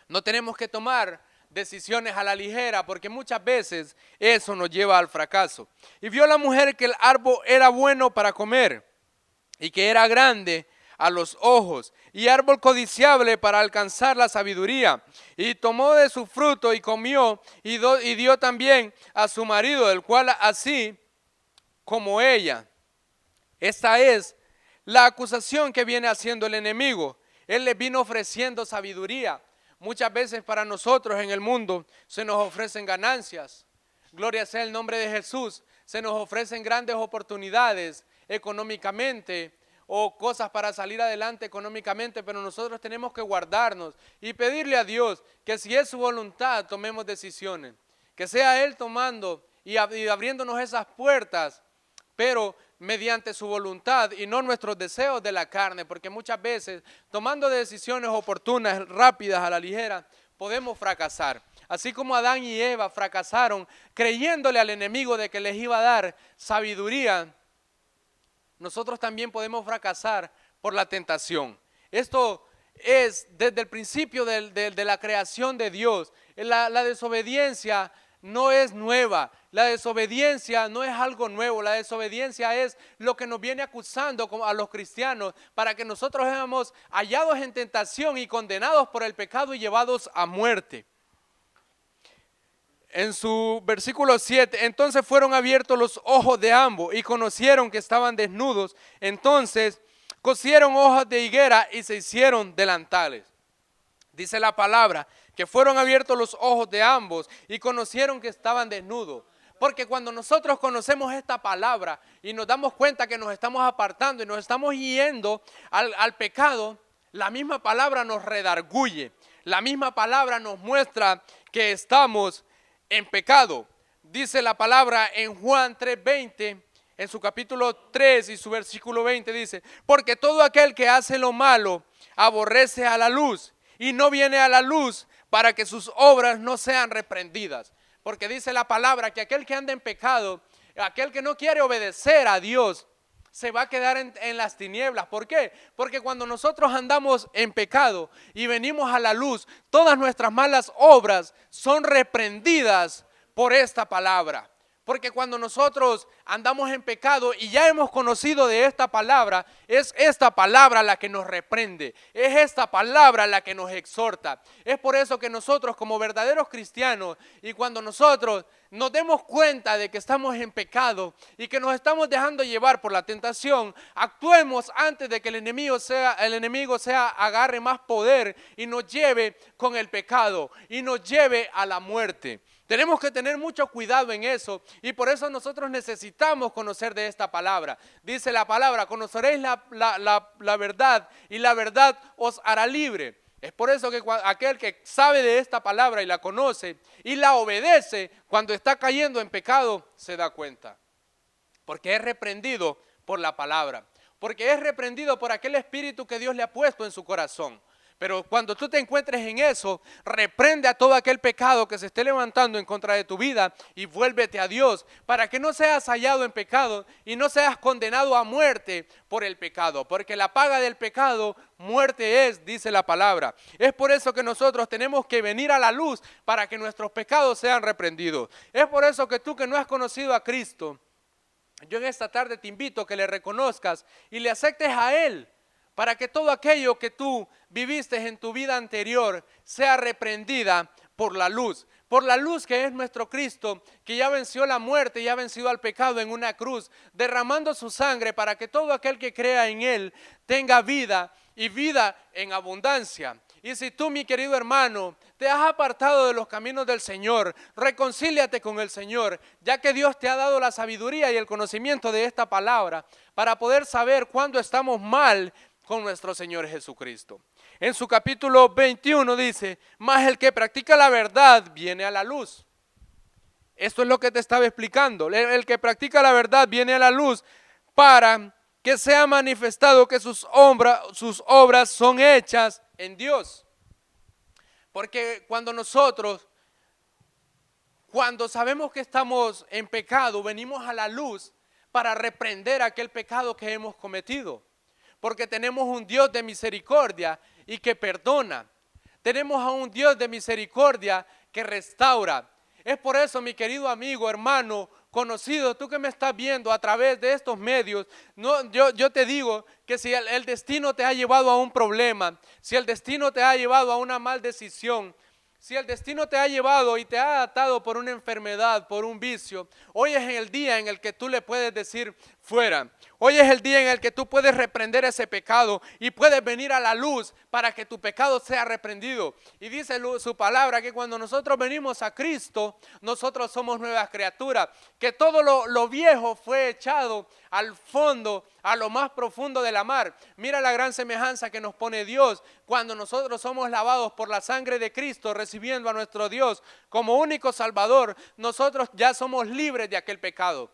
No tenemos que tomar decisiones a la ligera, porque muchas veces eso nos lleva al fracaso. Y vio la mujer que el árbol era bueno para comer y que era grande a los ojos y árbol codiciable para alcanzar la sabiduría, y tomó de su fruto y comió y dio también a su marido, el cual así como ella. Esta es la acusación que viene haciendo el enemigo. Él le vino ofreciendo sabiduría. Muchas veces para nosotros en el mundo se nos ofrecen ganancias. Gloria sea el nombre de Jesús. Se nos ofrecen grandes oportunidades económicamente o cosas para salir adelante económicamente, pero nosotros tenemos que guardarnos y pedirle a Dios que, si es su voluntad, tomemos decisiones. Que sea Él tomando y abriéndonos esas puertas, pero mediante su voluntad y no nuestros deseos de la carne, porque muchas veces tomando decisiones oportunas, rápidas, a la ligera, podemos fracasar. Así como Adán y Eva fracasaron creyéndole al enemigo de que les iba a dar sabiduría, nosotros también podemos fracasar por la tentación. Esto es desde el principio de la creación de Dios. La desobediencia no es nueva. La desobediencia no es algo nuevo. La desobediencia es lo que nos viene acusando a los cristianos para que nosotros seamos hallados en tentación y condenados por el pecado y llevados a muerte. En su versículo 7, entonces fueron abiertos los ojos de ambos y conocieron que estaban desnudos. Entonces cosieron hojas de higuera y se hicieron delantales. Dice la palabra que fueron abiertos los ojos de ambos y conocieron que estaban desnudos. Porque cuando nosotros conocemos esta palabra y nos damos cuenta que nos estamos apartando y nos estamos yendo al pecado, la misma palabra nos redarguye. La misma palabra nos muestra que estamos en pecado. Dice la palabra en Juan 3:20, en su capítulo 3 y su versículo 20 dice, porque todo aquel que hace lo malo aborrece a la luz y no viene a la luz para que sus obras no sean reprendidas. Porque dice la palabra que aquel que anda en pecado, aquel que no quiere obedecer a Dios, se va a quedar en las tinieblas. ¿Por qué? Porque cuando nosotros andamos en pecado y venimos a la luz, todas nuestras malas obras son reprendidas por esta palabra. Porque cuando nosotros andamos en pecado y ya hemos conocido de esta palabra, es esta palabra la que nos reprende, es esta palabra la que nos exhorta. Es por eso que nosotros como verdaderos cristianos y cuando nosotros nos demos cuenta de que estamos en pecado y que nos estamos dejando llevar por la tentación, actuemos antes de que el enemigo agarre más poder y nos lleve con el pecado y nos lleve a la muerte. Tenemos que tener mucho cuidado en eso y por eso nosotros necesitamos conocer de esta palabra. Dice la palabra, conoceréis la verdad y la verdad os hará libre. Es por eso que aquel que sabe de esta palabra y la conoce y la obedece, cuando está cayendo en pecado, se da cuenta. Porque es reprendido por la palabra. Porque es reprendido por aquel espíritu que Dios le ha puesto en su corazón. Pero cuando tú te encuentres en eso, reprende a todo aquel pecado que se esté levantando en contra de tu vida y vuélvete a Dios para que no seas hallado en pecado y no seas condenado a muerte por el pecado. Porque la paga del pecado, muerte es, dice la palabra. Es por eso que nosotros tenemos que venir a la luz para que nuestros pecados sean reprendidos. Es por eso que tú que no has conocido a Cristo, yo en esta tarde te invito a que le reconozcas y le aceptes a Él. Para que todo aquello que tú viviste en tu vida anterior sea reprendida por la luz que es nuestro Cristo, que ya venció la muerte, ya venció al pecado en una cruz, derramando su sangre para que todo aquel que crea en Él tenga vida y vida en abundancia. Y si tú, mi querido hermano, te has apartado de los caminos del Señor, reconcíliate con el Señor, ya que Dios te ha dado la sabiduría y el conocimiento de esta palabra para poder saber cuándo estamos mal con nuestro Señor Jesucristo. En su capítulo 21 dice, mas el que practica la verdad viene a la luz. Esto es lo que te estaba explicando. El que practica la verdad viene a la luz para que sea manifestado que sus obras son hechas en Dios. Porque cuando sabemos que estamos en pecado, venimos a la luz para reprender aquel pecado que hemos cometido. Porque tenemos un Dios de misericordia y que perdona. Tenemos a un Dios de misericordia que restaura. Es por eso, mi querido amigo, hermano, conocido, tú que me estás viendo a través de estos medios, yo te digo que si el destino te ha llevado a un problema, si el destino te ha llevado a una mal decisión, si el destino te ha llevado y te ha atado por una enfermedad, por un vicio, hoy es el día en el que tú le puedes decir fuera. Hoy es el día en el que tú puedes reprender ese pecado y puedes venir a la luz para que tu pecado sea reprendido. Y dice su palabra que cuando nosotros venimos a Cristo, nosotros somos nuevas criaturas, que todo lo viejo fue echado al fondo, a lo más profundo de la mar. Mira la gran semejanza que nos pone Dios cuando nosotros somos lavados por la sangre de Cristo, recibiendo a nuestro Dios como único Salvador. Nosotros ya somos libres de aquel pecado.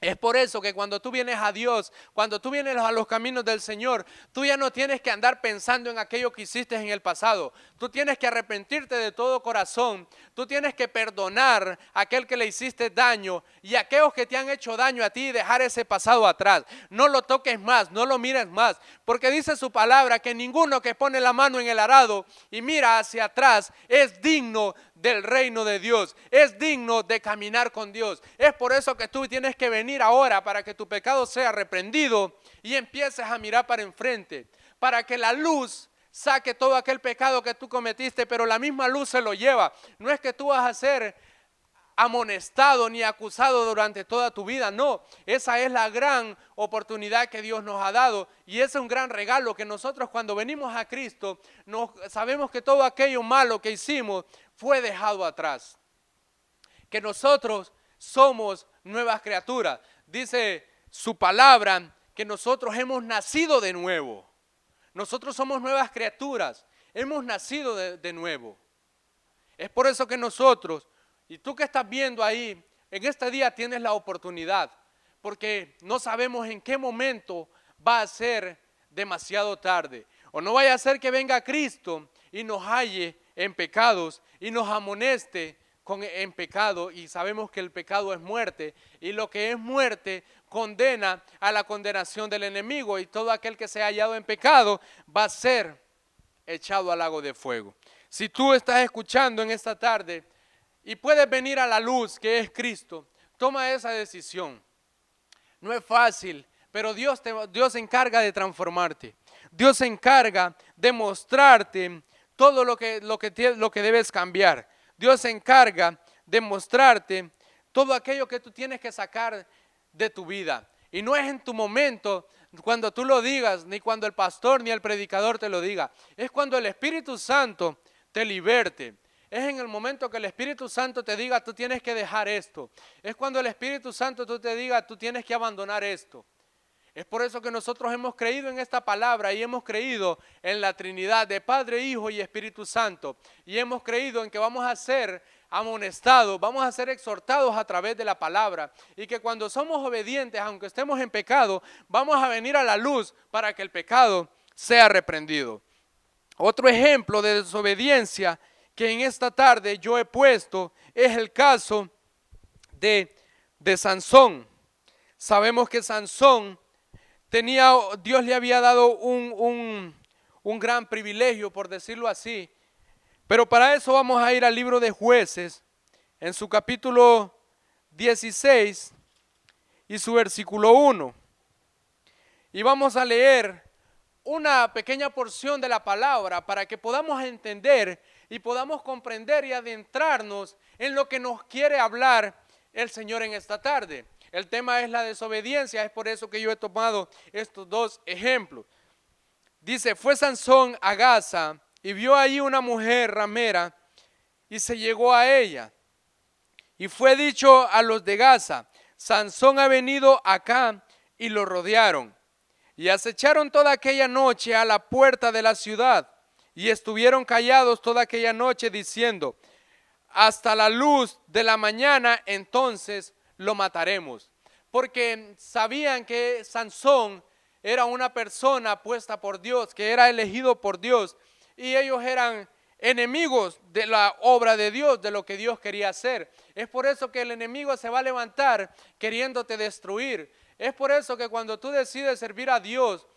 Es por eso que cuando tú vienes a Dios, cuando tú vienes a los caminos del Señor, tú ya no tienes que andar pensando en aquello que hiciste en el pasado. Tú tienes que arrepentirte de todo corazón. Tú tienes que perdonar a aquel que le hiciste daño y a aquellos que te han hecho daño a ti y dejar ese pasado atrás. No lo toques más, no lo mires más, porque dice su palabra que ninguno que pone la mano en el arado y mira hacia atrás es digno del reino de Dios, es digno de caminar con Dios. Es por eso que tú tienes que venir ahora para que tu pecado sea reprendido y empieces a mirar para enfrente, para que la luz saque todo aquel pecado que tú cometiste, pero la misma luz se lo lleva. No es que tú vas a ser amonestado ni acusado durante toda tu vida, no, esa es la gran oportunidad que Dios nos ha dado y ese es un gran regalo que nosotros cuando venimos a Cristo sabemos que todo aquello malo que hicimos fue dejado atrás, que nosotros somos nuevas criaturas. Dice su palabra que nosotros hemos nacido de nuevo, nosotros somos nuevas criaturas, hemos nacido de nuevo. Es por eso que nosotros, y tú que estás viendo ahí, en este día tienes la oportunidad, porque no sabemos en qué momento va a ser demasiado tarde. O no vaya a ser que venga Cristo y nos halle en pecados y nos amoneste en pecado, y sabemos que el pecado es muerte, y lo que es muerte condena a la condenación del enemigo, y todo aquel que se ha hallado en pecado va a ser echado al lago de fuego. Si tú estás escuchando en esta tarde y puedes venir a la luz que es Cristo, toma esa decisión. No es fácil, pero Dios se encarga de transformarte. Dios se encarga de mostrarte todo lo que debes cambiar. Dios se encarga de mostrarte todo aquello que tú tienes que sacar de tu vida. Y no es en tu momento cuando tú lo digas, ni cuando el pastor ni el predicador te lo diga. Es cuando el Espíritu Santo te liberte. Es en el momento que el Espíritu Santo te diga, tú tienes que dejar esto. Es cuando el Espíritu Santo te diga, tú tienes que abandonar esto. Es por eso que nosotros hemos creído en esta palabra y hemos creído en la Trinidad de Padre, Hijo y Espíritu Santo. Y hemos creído en que vamos a ser amonestados, vamos a ser exhortados a través de la palabra. Y que cuando somos obedientes, aunque estemos en pecado, vamos a venir a la luz para que el pecado sea reprendido. Otro ejemplo de desobediencia que en esta tarde yo he puesto es el caso de Sansón. Sabemos que Sansón Dios le había dado un gran privilegio, por decirlo así, pero para eso vamos a ir al libro de Jueces, en su capítulo 16 y su versículo 1, y vamos a leer una pequeña porción de la palabra para que podamos entender y podamos comprender y adentrarnos en lo que nos quiere hablar el Señor en esta tarde. El tema es la desobediencia, es por eso que yo he tomado estos dos ejemplos. Dice, fue Sansón a Gaza y vio allí una mujer ramera y se llegó a ella. Y fue dicho a los de Gaza, Sansón ha venido acá, y lo rodearon. Y acecharon toda aquella noche a la puerta de la ciudad y estuvieron callados toda aquella noche diciendo, hasta la luz de la mañana entonces lo mataremos. Porque sabían que Sansón era una persona puesta por Dios, que era elegido por Dios, y ellos eran enemigos de la obra de Dios, de lo que Dios quería hacer. Es por eso que el enemigo se va a levantar queriéndote destruir. Es por eso que cuando tú decides servir a Dios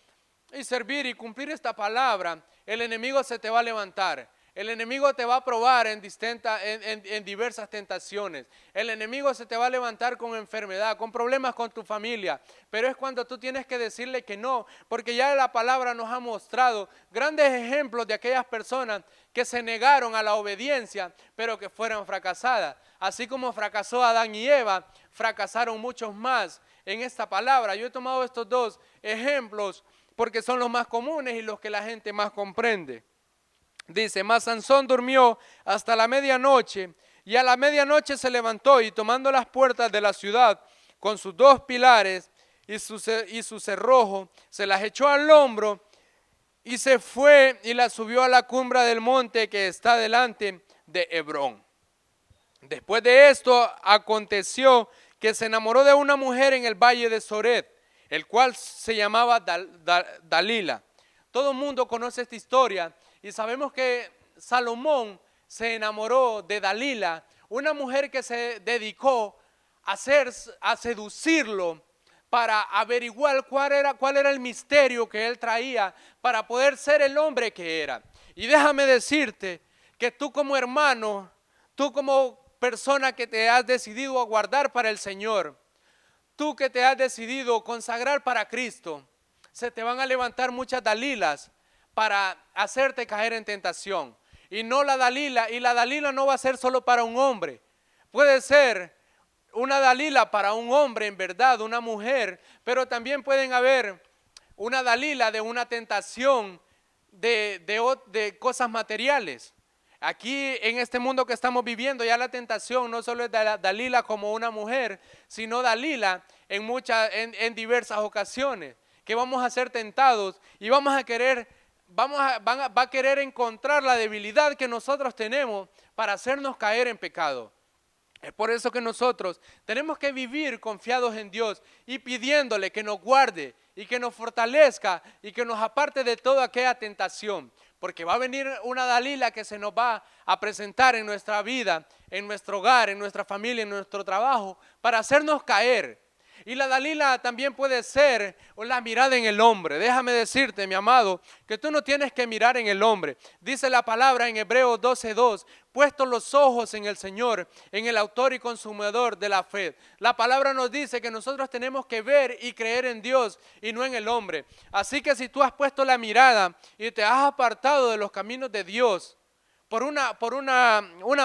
y servir y cumplir esta palabra, el enemigo se te va a levantar. El enemigo te va a probar en diversas tentaciones. El enemigo se te va a levantar con enfermedad, con problemas con tu familia. Pero es cuando tú tienes que decirle que no, porque ya la palabra nos ha mostrado grandes ejemplos de aquellas personas que se negaron a la obediencia, pero que fueron fracasadas. Así como fracasó Adán y Eva, fracasaron muchos más en esta palabra. Yo he tomado estos dos ejemplos porque son los más comunes y los que la gente más comprende. Dice, mas Sansón durmió hasta la medianoche, y a la medianoche se levantó y tomando las puertas de la ciudad con sus dos pilares y su cerrojo, se las echó al hombro y se fue y las subió a la cumbre del monte que está delante de Hebrón. Después de esto aconteció que se enamoró de una mujer en el valle de Soret, el cual se llamaba Dalila. Todo el mundo conoce esta historia. Y sabemos que Salomón se enamoró de Dalila, una mujer que se dedicó a seducirlo para averiguar cuál era el misterio que él traía para poder ser el hombre que era. Y déjame decirte que tú como hermano Tú como persona que te has decidido a guardar para el Señor, tú que te has decidido consagrar para Cristo, se te van a levantar muchas Dalilas para hacerte caer en tentación. Y no la Dalila, y la Dalila no va a ser solo para un hombre. Puede ser una Dalila para un hombre, en verdad, una mujer, pero también pueden haber una Dalila de una tentación de cosas materiales. Aquí en este mundo que estamos viviendo ya la tentación no solo es de Dalila como una mujer, sino Dalila en diversas ocasiones, que vamos a ser tentados y vamos a querer, va a querer encontrar la debilidad que nosotros tenemos para hacernos caer en pecado. Es por eso que nosotros tenemos que vivir confiados en Dios y pidiéndole que nos guarde y que nos fortalezca y que nos aparte de toda aquella tentación. Porque va a venir una Dalila que se nos va a presentar en nuestra vida, en nuestro hogar, en nuestra familia, en nuestro trabajo, para hacernos caer. Y la Dalila también puede ser la mirada en el hombre. Déjame decirte, mi amado, que tú no tienes que mirar en el hombre. Dice la palabra en Hebreos 12:2, puestos los ojos en el Señor, en el autor y consumador de la fe. La palabra nos dice que nosotros tenemos que ver y creer en Dios y no en el hombre. Así que si tú has puesto la mirada y te has apartado de los caminos de Dios por una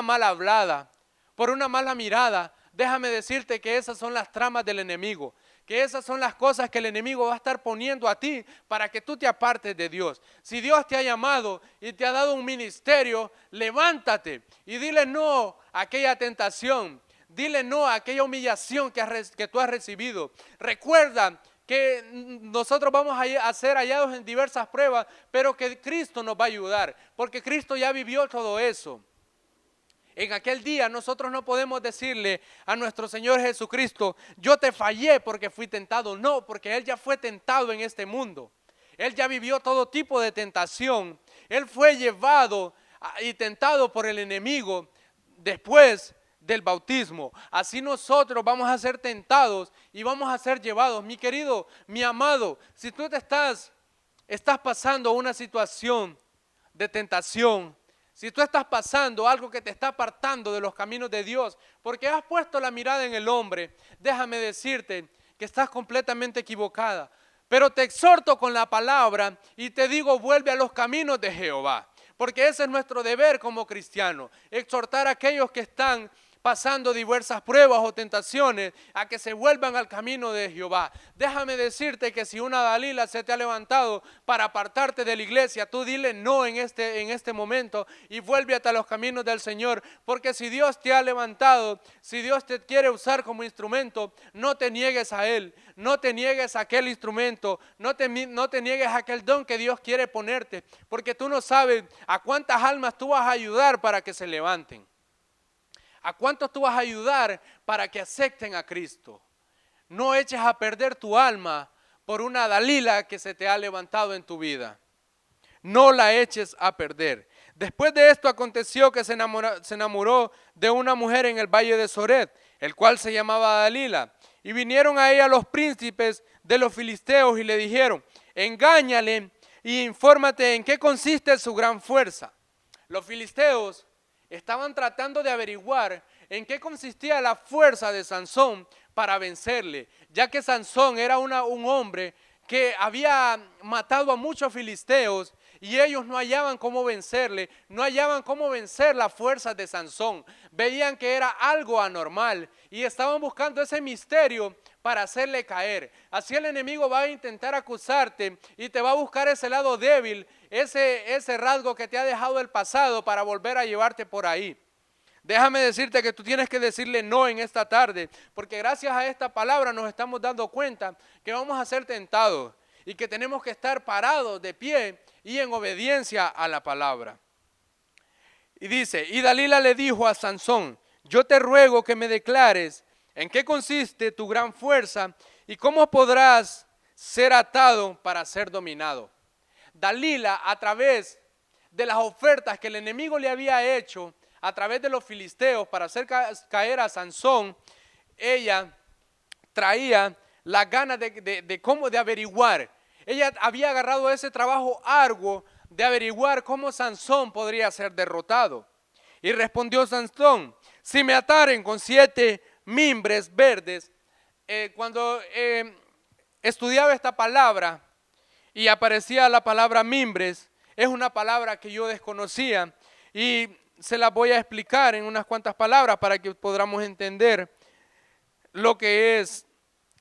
mala hablada, por una mala mirada, déjame decirte que esas son las tramas del enemigo, que esas son las cosas que el enemigo va a estar poniendo a ti para que tú te apartes de Dios. Si Dios te ha llamado y te ha dado un ministerio, levántate y dile no a aquella tentación, dile no a aquella humillación que tú has recibido. Recuerda que nosotros vamos a ser hallados en diversas pruebas, pero que Cristo nos va a ayudar, porque Cristo ya vivió todo eso. En aquel día nosotros no podemos decirle a nuestro Señor Jesucristo, yo te fallé porque fui tentado. No, porque Él ya fue tentado en este mundo. Él ya vivió todo tipo de tentación. Él fue llevado y tentado por el enemigo después del bautismo. Así nosotros vamos a ser tentados y vamos a ser llevados. Mi querido, mi amado, si tú estás pasando una situación de tentación, si tú estás pasando algo que te está apartando de los caminos de Dios, porque has puesto la mirada en el hombre, déjame decirte que estás completamente equivocada. Pero te exhorto con la palabra y te digo, vuelve a los caminos de Jehová. Porque ese es nuestro deber como cristianos, exhortar a aquellos que están pasando diversas pruebas o tentaciones a que se vuelvan al camino de Jehová. Déjame decirte que si una Dalila se te ha levantado para apartarte de la iglesia, tú dile no en este momento y vuélvete a los caminos del Señor, porque si Dios te ha levantado, si Dios te quiere usar como instrumento, no te niegues a Él, no te niegues a aquel instrumento, no te niegues a aquel don que Dios quiere ponerte, porque tú no sabes a cuántas almas tú vas a ayudar para que se levanten. ¿A cuántos tú vas a ayudar para que acepten a Cristo? No eches a perder tu alma por una Dalila que se te ha levantado en tu vida. No la eches a perder. Después de esto aconteció que se enamoró de una mujer en el valle de Soret, el cual se llamaba Dalila. Y vinieron a ella los príncipes de los filisteos y le dijeron, engáñale y infórmate en qué consiste su gran fuerza. Los filisteos estaban tratando de averiguar en qué consistía la fuerza de Sansón para vencerle, ya que Sansón era un hombre que había matado a muchos filisteos y ellos no hallaban cómo vencerle, no hallaban cómo vencer la fuerza de Sansón. Veían que era algo anormal y estaban buscando ese misterio para hacerle caer. Así el enemigo va a intentar acusarte y te va a buscar ese lado débil, ese rasgo que te ha dejado el pasado para volver a llevarte por ahí. Déjame decirte que tú tienes que decirle no en esta tarde, porque gracias a esta palabra nos estamos dando cuenta que vamos a ser tentados y que tenemos que estar parados de pie y en obediencia a la palabra. Y dice, y Dalila le dijo a Sansón, yo te ruego que me declares en qué consiste tu gran fuerza y cómo podrás ser atado para ser dominado. Dalila, a través de las ofertas que el enemigo le había hecho, a través de los filisteos para hacer caer a Sansón, ella traía las ganas de averiguar. Ella había agarrado ese trabajo arduo de averiguar cómo Sansón podría ser derrotado. Y respondió Sansón, si me ataren con 7 mimbres verdes. Cuando estudiaba esta palabra y aparecía la palabra mimbres, es una palabra que yo desconocía y se la voy a explicar en unas cuantas palabras para que podamos entender lo que es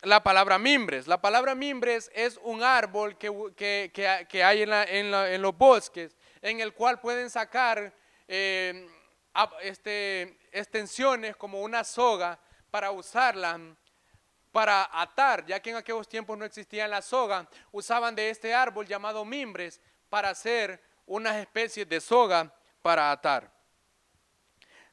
la palabra mimbres. La palabra mimbres es un árbol que hay en los bosques, en el cual pueden sacar extensiones como una soga para usarla para atar, ya que en aquellos tiempos no existía la soga, usaban de este árbol llamado mimbres para hacer unas especies de soga para atar.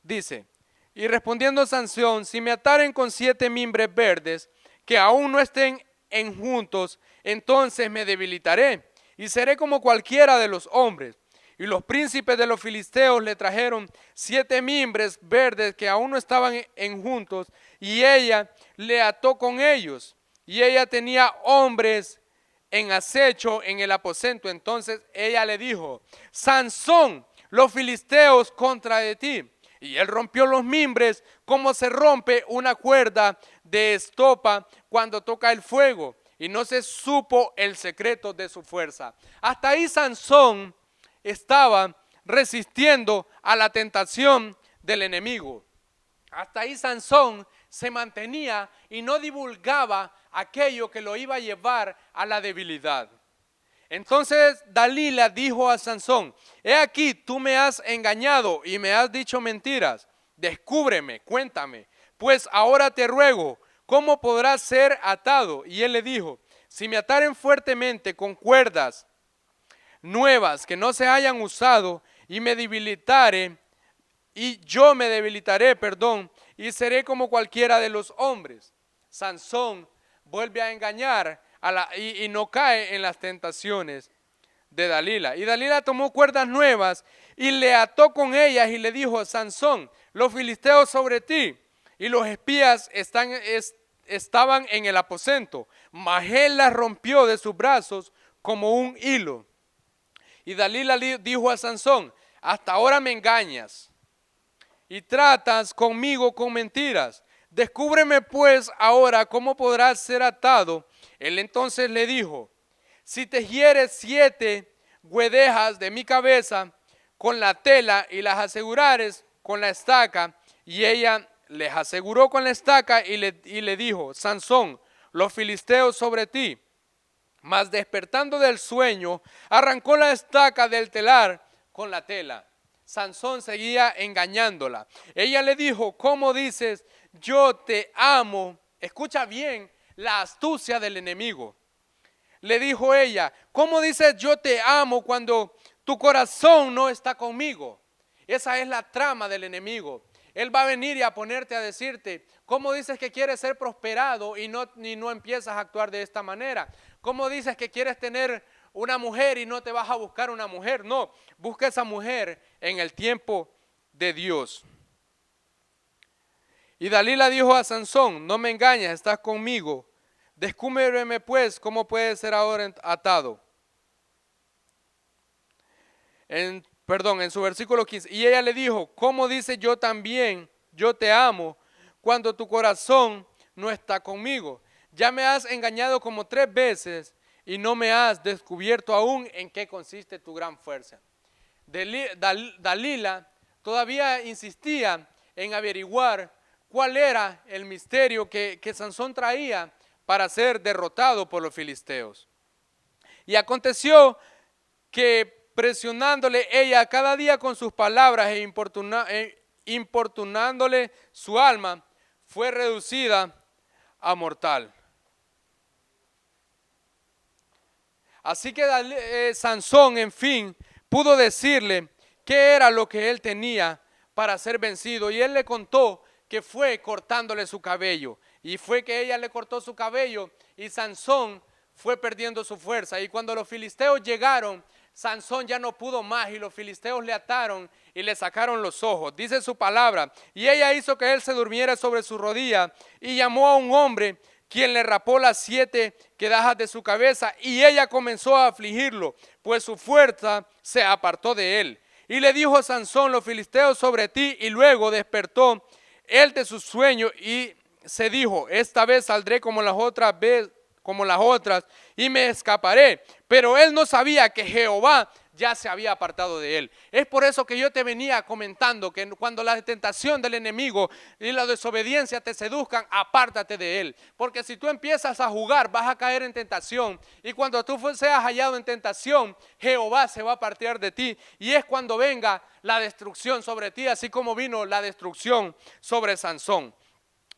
Dice, y respondiendo Sansón, si me ataren con 7 mimbres verdes, que aún no estén enjuntos, entonces me debilitaré y seré como cualquiera de los hombres. Y los príncipes de los filisteos le trajeron 7 mimbres verdes que aún no estaban enjuntos, y ella le ató con ellos. Y ella tenía hombres en acecho en el aposento. Entonces ella le dijo, Sansón, los filisteos contra de ti. Y él rompió los mimbres como se rompe una cuerda de estopa cuando toca el fuego, y no se supo el secreto de su fuerza. Hasta ahí Sansón estaba resistiendo a la tentación del enemigo. Hasta ahí Sansón se mantenía y no divulgaba aquello que lo iba a llevar a la debilidad. Entonces Dalila dijo a Sansón, he aquí, tú me has engañado y me has dicho mentiras. Descúbreme, cuéntame, pues ahora te ruego, ¿cómo podrás ser atado? Y él le dijo, si me ataren fuertemente con cuerdas nuevas que no se hayan usado y me debilitare, y yo me debilitaré, y seré como cualquiera de los hombres. Sansón vuelve a engañar y no cae en las tentaciones de Dalila. Y Dalila tomó cuerdas nuevas y le ató con ellas y le dijo, Sansón, los filisteos sobre ti y los espías estaban en el aposento, mas él las rompió de sus brazos como un hilo. Y Dalila dijo a Sansón, hasta ahora me engañas y tratas conmigo con mentiras. Descúbreme pues ahora cómo podrás ser atado. Él entonces le dijo, si tejieres 7 guedejas de mi cabeza con la tela y las asegurares con la estaca. Y ella les aseguró con la estaca y le dijo, Sansón, los filisteos sobre ti. Mas despertando del sueño, arrancó la estaca del telar con la tela. Sansón seguía engañándola. Ella le dijo, ¿cómo dices yo te amo? Escucha bien la astucia del enemigo. Le dijo ella, ¿cómo dices yo te amo cuando tu corazón no está conmigo? Esa es la trama del enemigo. Él va a venir y a ponerte a decirte, ¿cómo dices que quieres ser prosperado y no empiezas a actuar de esta manera? ¿Cómo dices que quieres tener una mujer y no te vas a buscar una mujer? No, busca esa mujer en el tiempo de Dios. Y Dalila dijo a Sansón, no me engañes, estás conmigo. Descúbreme pues cómo puede ser ahora atado. En su versículo 15. Y ella le dijo, ¿cómo dice yo también, yo te amo, cuando tu corazón no está conmigo? Ya me has engañado como 3 veces y no me has descubierto aún en qué consiste tu gran fuerza. Dalila todavía insistía en averiguar cuál era el misterio que Sansón traía para ser derrotado por los filisteos. Y aconteció que presionándole ella cada día con sus palabras e importunándole su alma, fue reducida a mortal. Así que Sansón, en fin, pudo decirle qué era lo que él tenía para ser vencido. Y él le contó que fue cortándole su cabello. Y fue que ella le cortó su cabello y Sansón fue perdiendo su fuerza. Y cuando los filisteos llegaron, Sansón ya no pudo más y los filisteos le ataron y le sacaron los ojos. Dice su palabra, y ella hizo que él se durmiera sobre su rodilla y llamó a un hombre quien le rapó las 7 quedajas de su cabeza, y ella comenzó a afligirlo, pues su fuerza se apartó de él. Y le dijo Sansón, los filisteos sobre ti, y luego despertó él de su sueño y se dijo, esta vez saldré como las otras y me escaparé. Pero él no sabía que Jehová ya se había apartado de él. Es por eso que yo te venía comentando que cuando la tentación del enemigo y la desobediencia te seduzcan, apártate de él. Porque si tú empiezas a jugar, vas a caer en tentación. Y cuando tú seas hallado en tentación, Jehová se va a apartar de ti. Y es cuando venga la destrucción sobre ti, así como vino la destrucción sobre Sansón.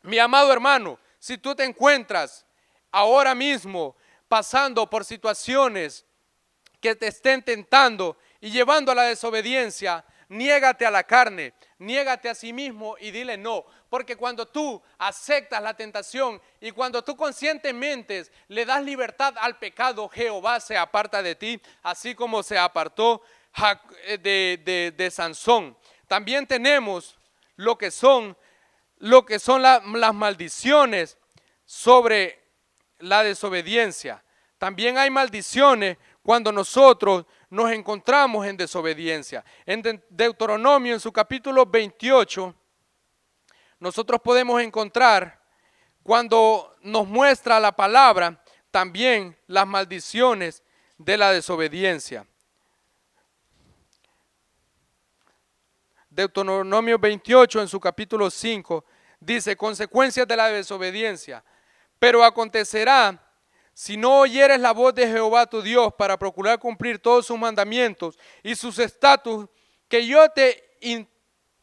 Mi amado hermano, si tú te encuentras ahora mismo pasando por situaciones que te estén tentando y llevando a la desobediencia, niégate a la carne, niégate a sí mismo y dile no. Porque cuando tú aceptas la tentación y cuando tú conscientemente le das libertad al pecado, Jehová se aparta de ti, así como se apartó de Sansón. También tenemos lo que son las maldiciones sobre la desobediencia. También hay maldiciones cuando nosotros nos encontramos en desobediencia. En Deuteronomio, en su capítulo 28, nosotros podemos encontrar, cuando nos muestra la palabra, también las maldiciones de la desobediencia. Deuteronomio 28, en su capítulo 5, dice, consecuencias de la desobediencia. Pero acontecerá, si no oyeres la voz de Jehová tu Dios para procurar cumplir todos sus mandamientos y sus estatutos, que yo te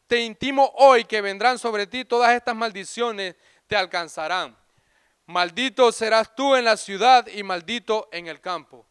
intimo hoy, que vendrán sobre ti, todas estas maldiciones te alcanzarán. Maldito serás tú en la ciudad y maldito en el campo.